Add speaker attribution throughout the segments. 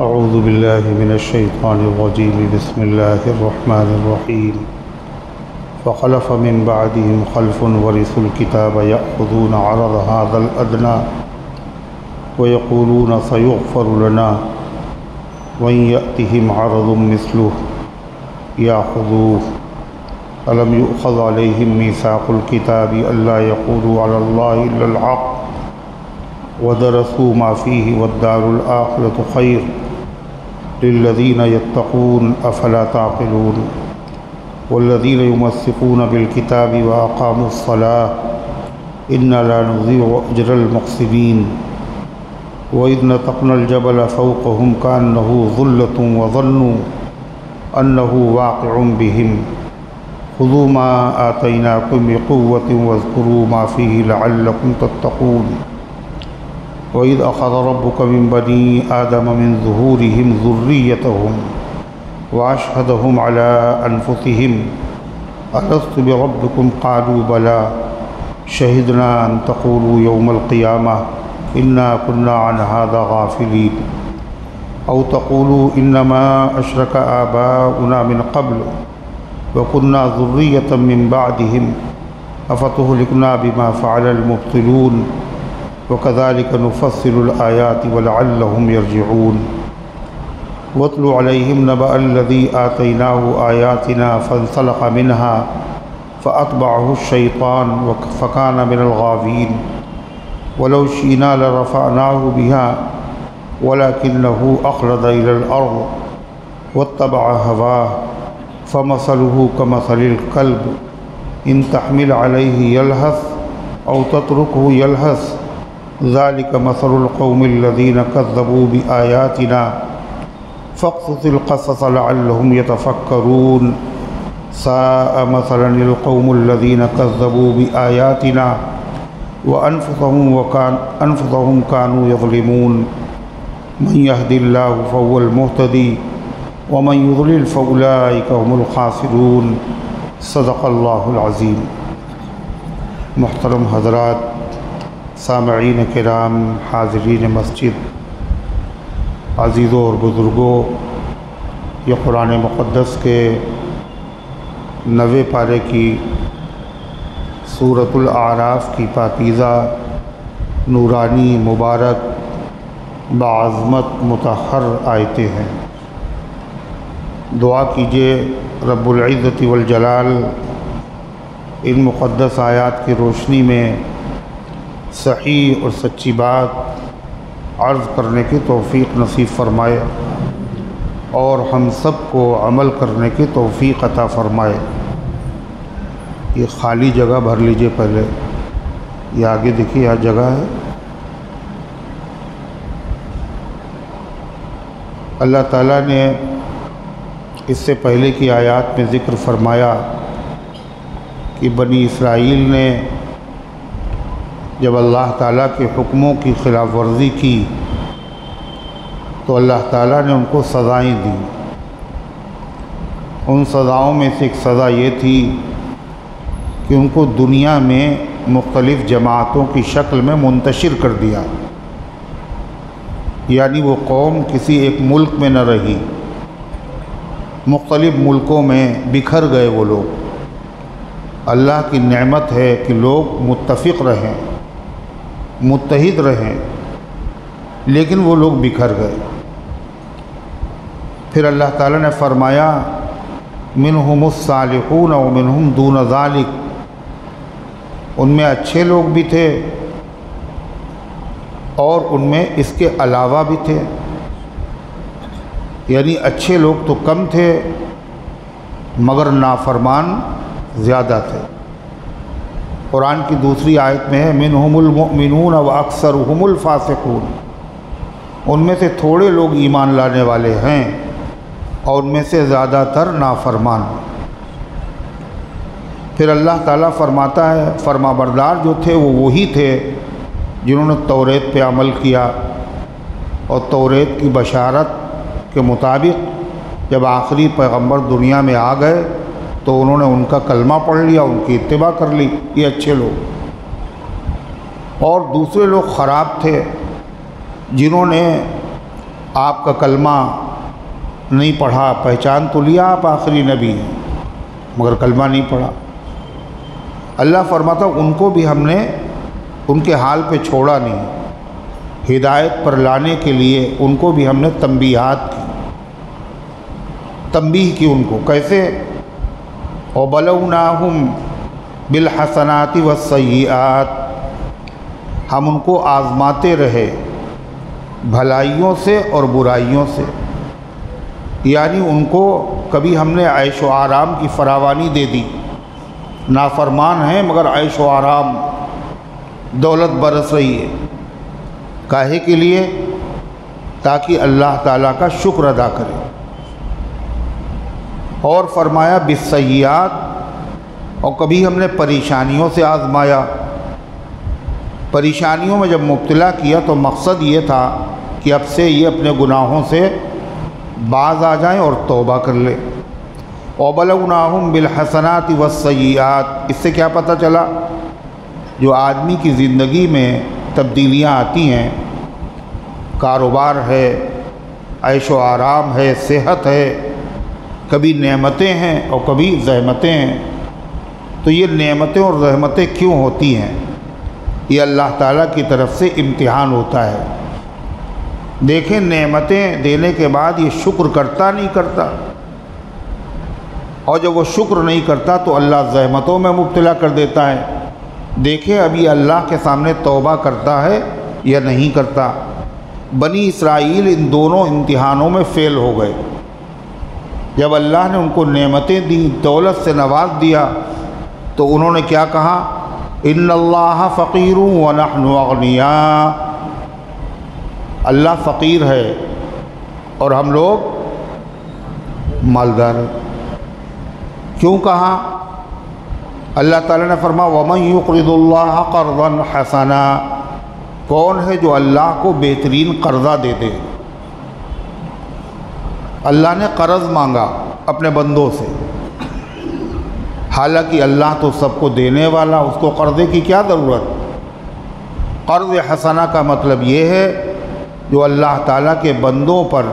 Speaker 1: اعوذ باللہ من الشیطان الرجیم بسم اللہ الرحمن الرحیم فخلف من بعدهم خلف ورثوا الكتاب يأخذون عرض هذا الأدنى ويقولون سيغفر لنا وإن يأتهم عرض مثله يأخذوه ألم يؤخذ عليهم ميثاق الكتاب ألا يقولوا على الله إلا الحق ودرسوا ما فيه والدار الآخرة خير للذين يتقون أفلا تعقلون والذين يمسكون بالكتاب وأقاموا الصلاة إنا لا نضيع أجر المحسنين وإذ نتقنا الجبل فوقهم كأنه ظلة وظنوا أنه واقع بهم خذوا ما آتيناكم بقوة واذكروا ما فيه لعلكم تتقون وإذ أخذ ربك من بني آدم من ظهورهم ذريتهم وأشهدهم على أنفسهم ألست بربكم قالوا بلى شهدنا أن تقولوا يوم القيامة إنا كنا عن هذا غافلين أو تقولوا إنما أشرك آباؤنا من قبل وكنا ذرية من بعدهم أفتهلكنا بما فعل المبطلون وكذلك نفصل الآيات ولعلهم يرجعون واتل عليهم نبأ الذي آتيناه آياتنا فانسلخ منها فأتبعه الشيطان فكان من الغاوين ولو شئنا لرفعناه بها ولكنه أخلد إلى الأرض واتبع هواه فمثله كمثل الكلب إن تحمل عليه يلهث أو تتركه يلهث ذلك مثل القوم الذين كذبوا بآياتنا فاقصص القصص لعلهم يتفكرون ساء مثلا القوم الذين كذبوا بآياتنا وأنفسهم كانوا يظلمون من يهد الله فهو المهتدي ومن يضلل فأولئك هم الخاسرون صدق اللہ العظیم۔ محترم حضرات، سامعین کرام، حاضرین مسجد، عزیزوں اور بزرگوں، یہ قرآن مقدس کے 90 پارے کی سورۃ الاعراف کی پاکیزہ، نورانی، مبارک، بعظمت، مطہر آیتیں ہیں۔ دعا کیجئے رب العزت والجلال ان مقدس آیات کی روشنی میں صحیح اور سچی بات عرض کرنے کی توفیق نصیب فرمائے اور ہم سب کو عمل کرنے کی توفیق عطا فرمائے۔ یہ خالی جگہ بھر لیجئے پہلے، یہ آگے دیکھیے یہاں جگہ ہے۔ اللہ تعالیٰ نے اس سے پہلے کی آیات میں ذکر فرمایا کہ بنی اسرائیل نے جب اللہ تعالیٰ کے حکموں کی خلاف ورزی کی تو اللہ تعالیٰ نے ان کو سزائیں دیں۔ ان سزاؤں میں سے ایک سزا یہ تھی کہ ان کو دنیا میں مختلف جماعتوں کی شکل میں منتشر کر دیا، یعنی وہ قوم کسی ایک ملک میں نہ رہی، مختلف ملکوں میں بکھر گئے وہ لوگ۔ اللہ کی نعمت ہے کہ لوگ متفق رہیں، متحد رہیں، لیکن وہ لوگ بکھر گئے۔ پھر اللہ تعالیٰ نے فرمایا منہم الصالحون ومنہم دون ذالک، ان میں اچھے لوگ بھی تھے اور ان میں اس کے علاوہ بھی تھے، یعنی اچھے لوگ تو کم تھے مگر نافرمان زیادہ تھے۔ قرآن کی دوسری آیت میں ہے منہم المؤمنون واکثرہم الفاسقون، ان میں سے تھوڑے لوگ ایمان لانے والے ہیں اور ان میں سے زیادہ تر نافرمان۔ پھر اللہ تعالیٰ فرماتا ہے فرما بردار جو تھے وہ وہی تھے جنہوں نے توریت پہ عمل کیا، اور توریت کی بشارت کے مطابق جب آخری پیغمبر دنیا میں آ گئے تو انہوں نے ان کا کلمہ پڑھ لیا، ان کی اتباع کر لی، یہ اچھے لوگ۔ اور دوسرے لوگ خراب تھے جنہوں نے آپ کا کلمہ نہیں پڑھا، پہچان تو لیا آپ آخری نبی ہیں مگر کلمہ نہیں پڑھا۔ اللہ فرماتا ان کو بھی ہم نے ان کے حال پہ چھوڑا نہیں، ہدایت پر لانے کے لیے ان کو بھی ہم نے تنبیہات کی، تنبیہ کی ان کو کیسے؟ وَبَلَوْنَاهُمْ بِالْحَسَنَاتِ وَالسَّيِّئَاتِ، ہم ان کو آزماتے رہے بھلائیوں سے اور برائیوں سے، یعنی ان کو کبھی ہم نے عیش و آرام کی فراوانی دے دی، نافرمان ہیں مگر عیش و آرام، دولت برس رہی ہے، کاہے کے لیے؟ تاکہ اللہ تعالیٰ کا شکر ادا کرے۔ اور فرمایا بالسیئات، اور کبھی ہم نے پریشانیوں سے آزمایا، پریشانیوں میں جب مبتلا کیا تو مقصد یہ تھا کہ اب سے یہ اپنے گناہوں سے باز آ جائیں اور توبہ کر لیں۔ وَبَلَوْنَاهُمْ بِالْحَسَنَاتِ وَالسَّيِّئَاتِ، اس سے کیا پتہ چلا؟ جو آدمی کی زندگی میں تبدیلیاں آتی ہیں، کاروبار ہے، عیش و آرام ہے، صحت ہے، کبھی نعمتیں ہیں اور کبھی زحمتیں ہیں، تو یہ نعمتیں اور زحمتیں کیوں ہوتی ہیں؟ یہ اللہ تعالیٰ کی طرف سے امتحان ہوتا ہے۔ دیکھیں نعمتیں دینے کے بعد یہ شکر کرتا نہیں کرتا، اور جب وہ شکر نہیں کرتا تو اللہ زحمتوں میں مبتلا کر دیتا ہے۔ دیکھیں ابھی اللہ کے سامنے توبہ کرتا ہے یا نہیں کرتا۔ بنی اسرائیل ان دونوں امتحانوں میں فیل ہو گئے۔ جب اللہ نے ان کو نعمتیں دیں، دولت سے نواز دیا، تو انہوں نے کیا کہا؟ ان اللہ فقیر ونحن اغنیاء، اللہ فقیر ہے اور ہم لوگ مالدار ہیں۔ کیوں کہا؟ اللہ تعالیٰ نے فرمایا وَمَن يُقْرِضُ اللَّهَ قَرْضًا حَسَنًا، کون ہے جو اللہ کو بہترین قرضہ دے دے؟ اللہ نے قرض مانگا اپنے بندوں سے، حالانکہ اللہ تو سب کو دینے والا، اس کو قرضے کی کیا ضرورت؟ قرض حسنہ کا مطلب یہ ہے جو اللہ تعالیٰ کے بندوں پر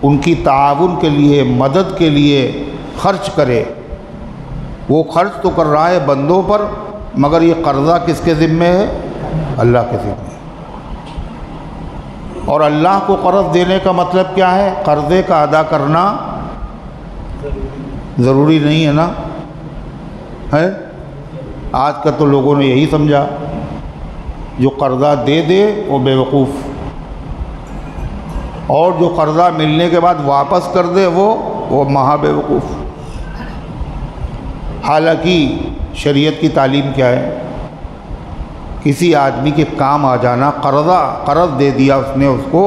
Speaker 1: ان کی تعاون کے لیے، مدد کے لیے خرچ کرے۔ وہ خرچ تو کر رہا ہے بندوں پر، مگر یہ قرضہ کس کے ذمے ہے؟ اللہ کے ذمے ہے۔ اور اللہ کو قرض دینے کا مطلب کیا ہے؟ قرضے کا ادا کرنا ضروری نہیں ہے نا؟ ہے آج کا تو لوگوں نے یہی سمجھا، جو قرضہ دے دے وہ بیوقوف، اور جو قرضہ ملنے کے بعد واپس کر دے وہ مہا بیوقوف۔ حالانکہ شریعت کی تعلیم کیا ہے؟ کسی آدمی کے کام آ جانا، قرض دے دیا اس نے اس کو،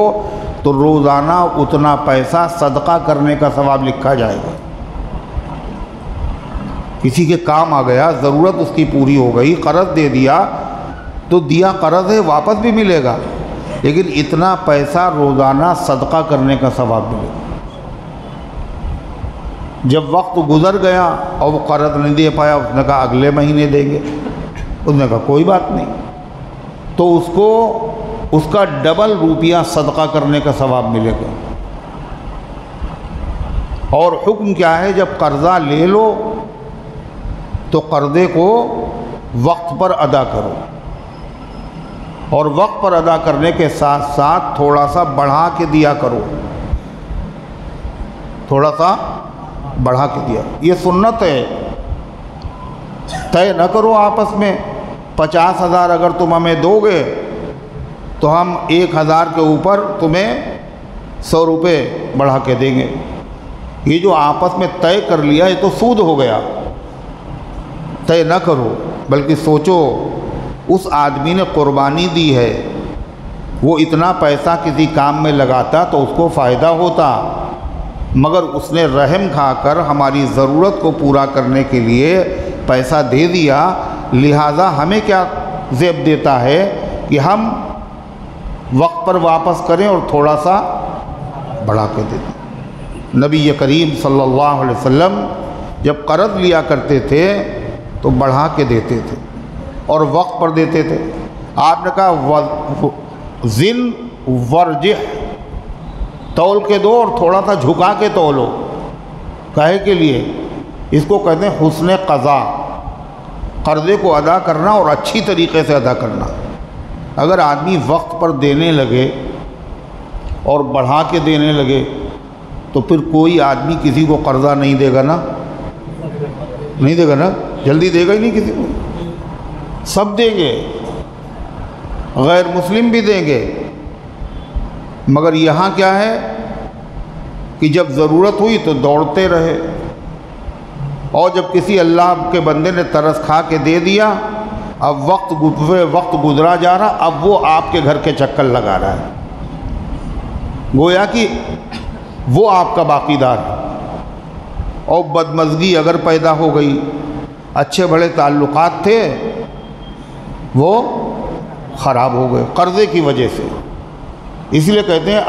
Speaker 1: تو روزانہ اتنا پیسہ صدقہ کرنے کا ثواب لکھا جائے گا۔ کسی کے کام آ گیا، ضرورت اس کی پوری ہو گئی، قرض دے دیا، تو دیا قرض ہے، واپس بھی ملے گا، لیکن اتنا پیسہ روزانہ صدقہ کرنے کا ثواب ملے گا۔ جب وقت گزر گیا اور وہ قرض نہیں دے پایا، اس نے کہا اگلے مہینے دیں گے، اس نے کہا کوئی بات نہیں، تو اس کو اس کا ڈبل روپیہ صدقہ کرنے کا ثواب ملے گا۔ اور حکم کیا ہے؟ جب قرضہ لے لو تو قرضے کو وقت پر ادا کرو، اور وقت پر ادا کرنے کے ساتھ ساتھ تھوڑا سا بڑھا کے دیا کرو، تھوڑا سا بڑھا کے دیا۔ یہ سنت ہے، طے نہ کرو آپس میں 50,000 اگر تم ہمیں دو گے تو ہم 1,000 کے اوپر تمہیں 100 روپے بڑھا کے دیں گے۔ یہ جو آپس میں طے کر لیا یہ تو سود ہو گیا۔ طے نہ کرو، بلکہ سوچو اس آدمی نے قربانی دی ہے، وہ اتنا پیسہ کسی کام میں لگاتا تو اس کو فائدہ ہوتا، مگر اس نے رحم کھا کر ہماری ضرورت کو پورا کرنے کے لیے پیسہ دے دیا، لہٰذا ہمیں کیا زیب دیتا ہے کہ ہم وقت پر واپس کریں اور تھوڑا سا بڑھا کے دیں۔ نبی کریم صلی اللہ علیہ وسلم جب قرض لیا کرتے تھے تو بڑھا کے دیتے تھے اور وقت پر دیتے تھے۔ آپ نے کہا زن ورجح، تول کے دو اور تھوڑا سا جھکا کے تولو. کہے کے لیے اس کو کہتے ہیں حسن قضا، قرضے کو ادا کرنا اور اچھی طریقے سے ادا کرنا. اگر آدمی وقت پر دینے لگے اور بڑھا کے دینے لگے تو پھر کوئی آدمی کسی کو قرضہ نہیں دے گا نا، نہیں دے گا نا، جلدی دے گا ہی نہیں کسی کو. سب دیں گے، غیر مسلم بھی دیں گے. مگر یہاں کیا ہے کہ جب ضرورت ہوئی تو دوڑتے رہے، اور جب کسی اللہ کے بندے نے ترس کھا کے دے دیا، اب وقت گزرا جا رہا، اب وہ آپ کے گھر کے چکر لگا رہا ہے، گویا کہ وہ آپ کا باقی دار ہے. اور بدمزگی اگر پیدا ہو گئی، اچھے بڑے تعلقات تھے وہ خراب ہو گئے قرضے کی وجہ سے. اس لیے کہتے ہیں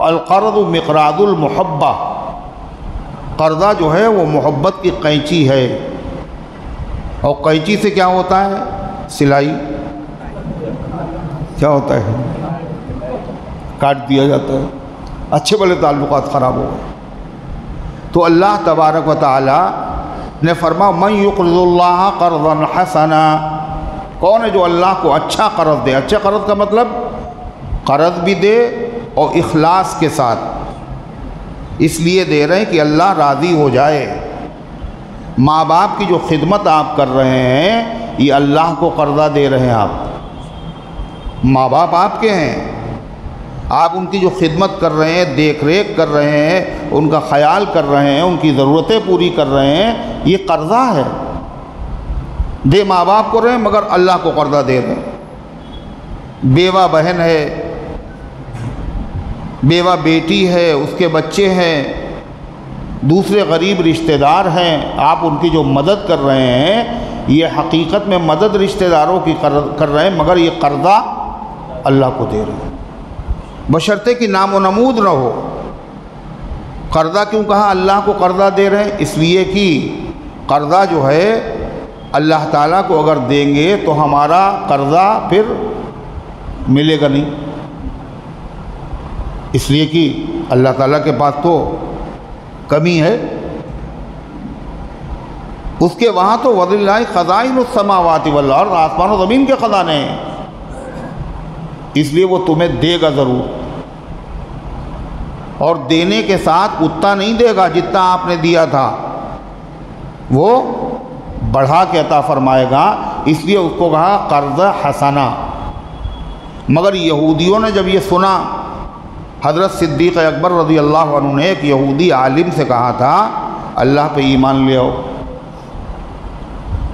Speaker 1: القرض مقراض المحبہ، قرضہ جو ہے وہ محبت کی قینچی ہے. اور قینچی سے کیا ہوتا ہے؟ سلائی کیا ہوتا ہے؟ کاٹ دیا جاتا ہے. اچھے بڑے تعلقات خراب ہو گئے. تو اللہ تبارک و تعالی نے فرمایا من یقرض اللہ قرضا حسنا، کون ہے جو اللہ کو اچھا قرض دے؟ اچھا قرض کا مطلب قرض بھی دے اور اخلاص کے ساتھ، اس لیے دے رہے ہیں کہ اللہ راضی ہو جائے. ماں باپ کی جو خدمت آپ کر رہے ہیں یہ اللہ کو قرضہ دے رہے ہیں. آپ ماں باپ آپ کے ہیں، آپ ان کی جو خدمت کر رہے ہیں، دیکھ ریکھ کر رہے ہیں، ان کا خیال کر رہے ہیں، ان کی ضرورتیں پوری کر رہے ہیں، یہ قرضہ ہے. دے ماں باپ کو رہے ہیں مگر اللہ کو قرضہ دے رہے ہیں. بیوہ بہن ہے، بیوہ بیٹی ہے، اس کے بچے ہیں، دوسرے غریب رشتہ دار ہیں، آپ ان کی جو مدد کر رہے ہیں یہ حقیقت میں مدد رشتہ داروں کی کر رہے ہیں، مگر یہ قرضہ اللہ کو دے رہے ہیں، بشرطے کہ نام و نمود نہ ہو. قرضہ کیوں کہا اللہ کو قرضہ دے رہے ہیں؟ اس لیے کہ قرضہ جو ہے اللہ تعالیٰ کو اگر دیں گے تو ہمارا قرضہ پھر ملے گا نہیں، اس لیے کہ اللہ تعالیٰ کے پاس تو کمی ہے. اس کے وہاں تو وَلِلَّهِ خَزَائِنُ السَّمَاوَاتِ وَالْأَرْضِ، آسمان و زمین کے خزانے ہیں، اس لیے وہ تمہیں دے گا ضرور. اور دینے کے ساتھ اتنا نہیں دے گا جتنا آپ نے دیا تھا، وہ بڑھا کے عطا فرمائے گا. اس لیے اس کو کہا قرض حسنہ. مگر یہودیوں نے جب یہ سنا، حضرت صدیق اکبر رضی اللہ عنہ نے ایک یہودی عالم سے کہا تھا اللہ پہ ایمان لے آؤ،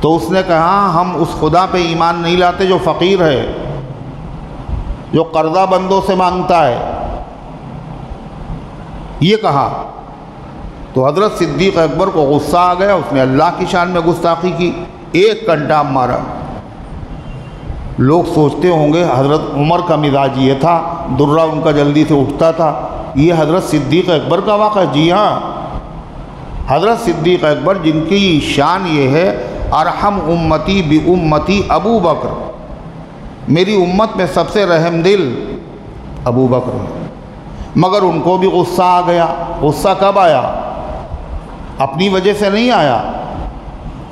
Speaker 1: تو اس نے کہا ہم اس خدا پہ ایمان نہیں لاتے جو فقیر ہے، جو قرضہ بندوں سے مانگتا ہے. یہ کہا تو حضرت صدیق اکبر کو غصہ آ گیا، اس نے اللہ کی شان میں گستاخی کی، ایک کنٹا مارا. لوگ سوچتے ہوں گے حضرت عمر کا مزاج یہ تھا، درہ ان کا جلدی سے اٹھتا تھا. یہ حضرت صدیق اکبر کا واقعہ. جی ہاں، حضرت صدیق اکبر جن کی شان یہ ہے ارحم امتی بی امتی ابو بکر، میری امت میں سب سے رحم دل ابو بکر ہے. مگر ان کو بھی غصہ آ گیا. غصہ کب آیا؟ اپنی وجہ سے نہیں آیا،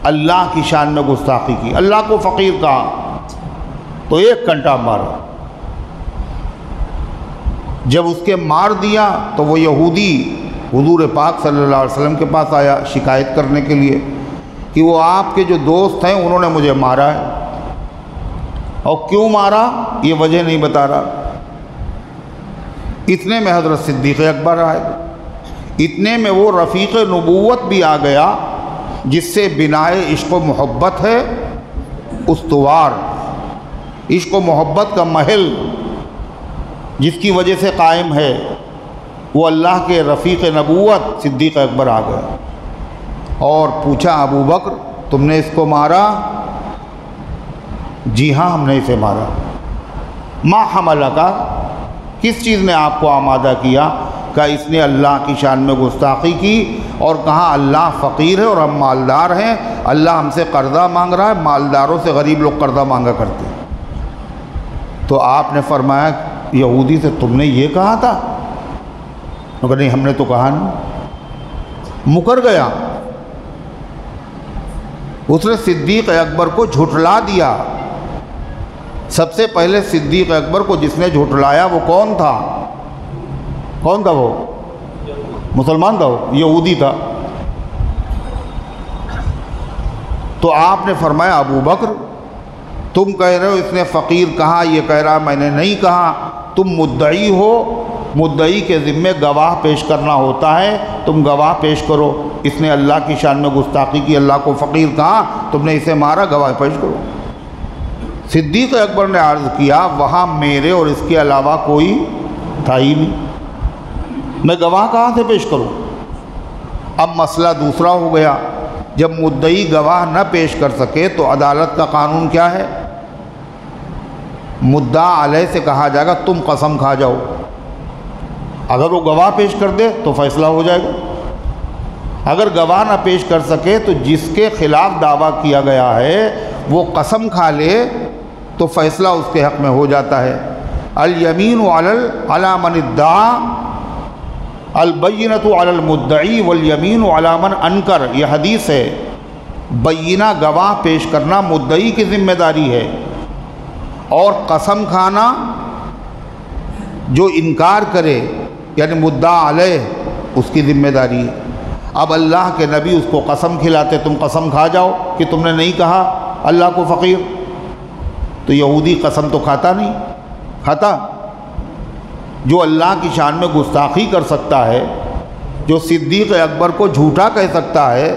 Speaker 1: اللہ کی شان میں گستاخی کی، اللہ کو فقیر کہا تو ایک کنٹا مارا. جب اس کے مار دیا تو وہ یہودی حضور پاک صلی اللہ علیہ وسلم کے پاس آیا شکایت کرنے کے لیے کہ وہ آپ کے جو دوست ہیں انہوں نے مجھے مارا ہے، اور کیوں مارا یہ وجہ نہیں بتا رہا. اتنے میں حضرت صدیق اکبر آئے، اتنے میں وہ رفیق نبوت بھی آ گیا جس سے بنائے عشق و محبت ہے استوار، عشق و محبت کا محل جس کی وجہ سے قائم ہے، وہ اللہ کے رفیق نبوت صدیق اکبر آ گئے اور پوچھا ابو بکر تم نے اس کو مارا؟ جی ہاں ہم نے اسے مارا. ما حملکا، کس چیز نے آپ کو آمادہ کیا؟ کہ اس نے اللہ کی شان میں گستاخی کی اور کہا اللہ فقیر ہے اور ہم مالدار ہیں، اللہ ہم سے قرضہ مانگ رہا ہے، مالداروں سے غریب لوگ قرضہ مانگا کرتے ہیں. تو آپ نے فرمایا یہودی سے تم نے یہ کہا تھا؟ مگر نہیں، ہم نے تو کہا نہیں، مکر گیا۔ اس نے صدیق اکبر کو جھٹلا دیا۔ سب سے پہلے صدیق اکبر کو جس نے جھٹلایا وہ کون تھا؟ کون تھا وہ؟ مسلمان تھا، وہ یہودی تھا۔ تو آپ نے فرمایا ابو بکر تم کہہ رہے ہو اس نے فقیر کہا، یہ کہہ رہا میں نے نہیں کہا، تم مدعی ہو، مدعی کے ذمے گواہ پیش کرنا ہوتا ہے، تم گواہ پیش کرو، اس نے اللہ کی شان میں گستاخی کی، اللہ کو فقیر کہا، تم نے اسے مارا، گواہ پیش کرو۔ صدیق اکبر نے عرض کیا وہاں میرے اور اس کے علاوہ کوئی تھا ہی نہیں، میں گواہ کہاں سے پیش کروں؟ اب مسئلہ دوسرا ہو گیا، جب مدعی گواہ نہ پیش کر سکے تو عدالت کا قانون کیا ہے؟ مدعا علیہ سے کہا جائے گا تم قسم کھا جاؤ، اگر وہ گواہ پیش کر دے تو فیصلہ ہو جائے گا، اگر گواہ نہ پیش کر سکے تو جس کے خلاف دعویٰ کیا گیا ہے وہ قسم کھا لے تو فیصلہ اس کے حق میں ہو جاتا ہے۔ الیمین علی من ادعا، البینۃ علی المدعی والیمین علی من انکر، یہ حدیث ہے۔ بینہ گواہ پیش کرنا مدعی کی ذمہ داری ہے، اور قسم کھانا جو انکار کرے یعنی مدعا علیہ اس کی ذمہ داری ہے۔ اب اللہ کے نبی اس کو قسم کھلاتے تم قسم کھا جاؤ کہ تم نے نہیں کہا اللہ کو فقیر، تو یہودی قسم تو کھاتا نہیں، کھاتا؟ جو اللہ کی شان میں گستاخی کر سکتا ہے، جو صدیق اکبر کو جھوٹا کہہ سکتا ہے،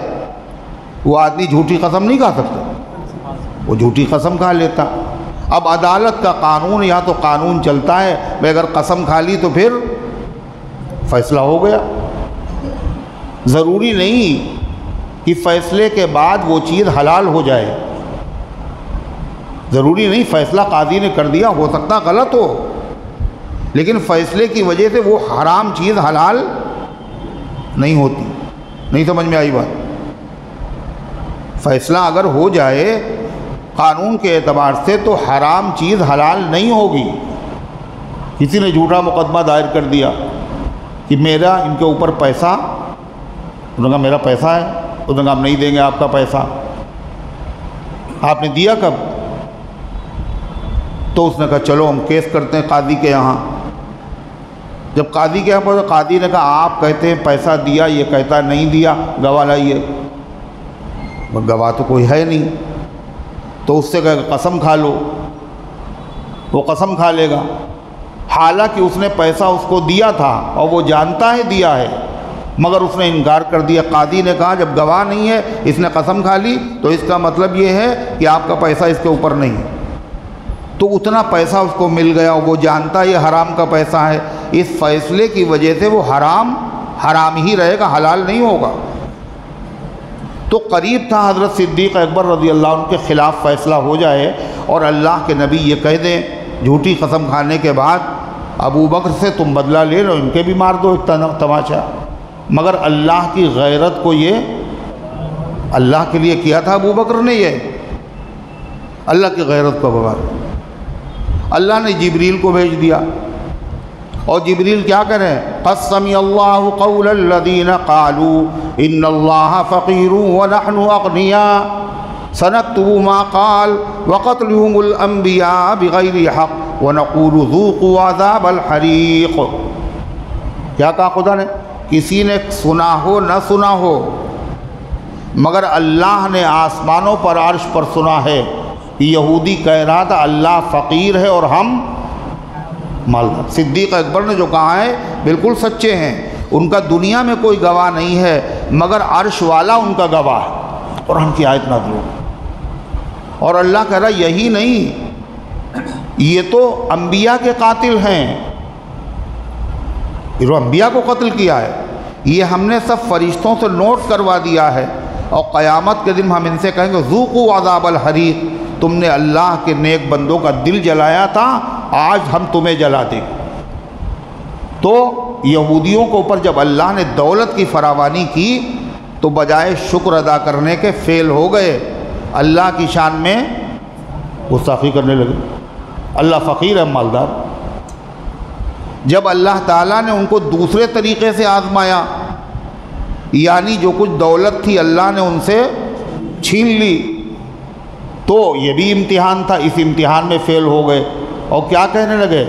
Speaker 1: وہ آدمی جھوٹی قسم نہیں کھا سکتا، وہ جھوٹی قسم کھا لیتا۔ اب عدالت کا قانون، یہاں تو قانون چلتا ہے، میں اگر قسم کھا لی تو پھر فیصلہ ہو گیا۔ ضروری نہیں کہ فیصلے کے بعد وہ چیز حلال ہو جائے، ضروری نہیں، فیصلہ قاضی نے کر دیا، ہو سکتا غلط ہو، لیکن فیصلے کی وجہ سے وہ حرام چیز حلال نہیں ہوتی۔ نہیں سمجھ میں آئی بات؟ فیصلہ اگر ہو جائے قانون کے اعتبار سے تو حرام چیز حلال نہیں ہوگی۔ کسی نے جھوٹا مقدمہ دائر کر دیا کہ میرا ان کے اوپر پیسہ، انہوں نے کہا میرا پیسہ ہے، انہوں نے کہا ہم نہیں دیں گے آپ کا پیسہ، آپ نے دیا کب؟ تو اس نے کہا چلو ہم کیس کرتے ہیں قاضی کے یہاں۔ جب قاضی کے یہاں پہنچا، قاضی نے کہا آپ کہتے ہیں پیسہ دیا، یہ کہتا نہیں دیا، گواہ لائیے۔ گواہ تو کوئی ہے نہیں، تو اس سے کہا قسم کھا لو، وہ قسم کھا لے گا، حالانکہ اس نے پیسہ اس کو دیا تھا اور وہ جانتا ہے دیا ہے، مگر اس نے انکار کر دیا۔ قاضی نے کہا جب گواہ نہیں ہے، اس نے قسم کھا لی، تو اس کا مطلب یہ ہے کہ آپ کا پیسہ اس کے اوپر نہیں ہے، تو اتنا پیسہ اس کو مل گیا، وہ جانتا یہ حرام کا پیسہ ہے، اس فیصلے کی وجہ سے وہ حرام ہی رہے گا، حلال نہیں ہوگا۔ تو قریب تھا حضرت صدیق اکبر رضی اللہ عنہ کے خلاف فیصلہ ہو جائے اور اللہ کے نبی یہ کہہ دیں جھوٹی قسم کھانے کے بعد ابو بکر سے تم بدلہ لے لو، ان کے بھی مار دو ایک تماشا، مگر اللہ کی غیرت کو یہ اللہ کے لیے کیا تھا ابو بکر نے، یہ اللہ کی غیرت کو بغیر اللہ نے جبریل کو بھیج دیا، اور جبریل کیا کریں؟ قد سمع اللہ قول الذین قالوا ان اللہ فقیر ونحن اغنیاء سنکتب ما قال وقتلهم الانبیاء بغیر حق ونقول ذوقوا عذاب الحریق۔ کیا کہا خدا نے؟ کسی نے سنا ہو نہ سنا ہو، مگر اللہ نے آسمانوں پر عرش پر سنا ہے کہ یہودی کہہ رہا تھا اللہ فقیر ہے اور ہم مالدار۔ صدیق اکبر نے جو کہا ہے بالکل سچے ہیں، ان کا دنیا میں کوئی گواہ نہیں ہے مگر عرش والا ان کا گواہ ہے، قرآن کی آیت نازل ہو۔ اور اللہ کہہ رہا یہی نہیں، یہ تو انبیاء کے قاتل ہیں، یہ انبیاء کو قتل کیا ہے، یہ ہم نے سب فرشتوں سے نوٹ کروا دیا ہے، اور قیامت کے دن ہم ان سے کہیں گے ذوقوا عذاب الحریق، تم نے اللہ کے نیک بندوں کا دل جلایا تھا، آج ہم تمہیں جلا دیں۔ تو یہودیوں کے اوپر جب اللہ نے دولت کی فراوانی کی تو بجائے شکر ادا کرنے کے فیل ہو گئے، اللہ کی شان میں گستاخی کرنے لگے، اللہ فقیر ہے مالدار۔ جب اللہ تعالیٰ نے ان کو دوسرے طریقے سے آزمایا، یعنی جو کچھ دولت تھی اللہ نے ان سے چھین لی، تو یہ بھی امتحان تھا، اس امتحان میں فیل ہو گئے اور کیا کہنے لگے؟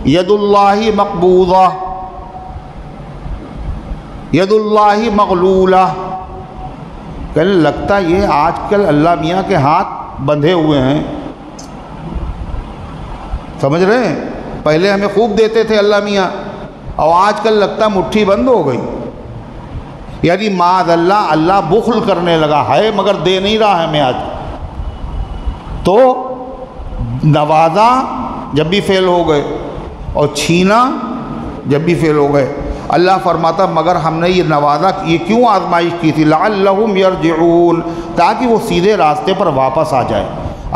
Speaker 1: ید اللہ مقبوضہ، ید اللہ مغلولہ، کہنے لگتا یہ آج کل اللہ میاں کے ہاتھ بندھے ہوئے ہیں۔ سمجھ رہے ہیں؟ پہلے ہمیں خوب دیتے تھے اللہ میاں، اور آج کل لگتا مٹھی بند ہو گئی، یعنی معاذ اللہ اللہ بخل کرنے لگا ہے مگر دے نہیں رہا ہے ہمیں آج۔ تو نوازا جب بھی فیل ہو گئے اور چھینا جب بھی فیل ہو گئے۔ اللہ فرماتا مگر ہم نے یہ نوازا، یہ کیوں آزمائش کی تھی؟ لعلہم یرجعون، تاکہ وہ سیدھے راستے پر واپس آ جائے۔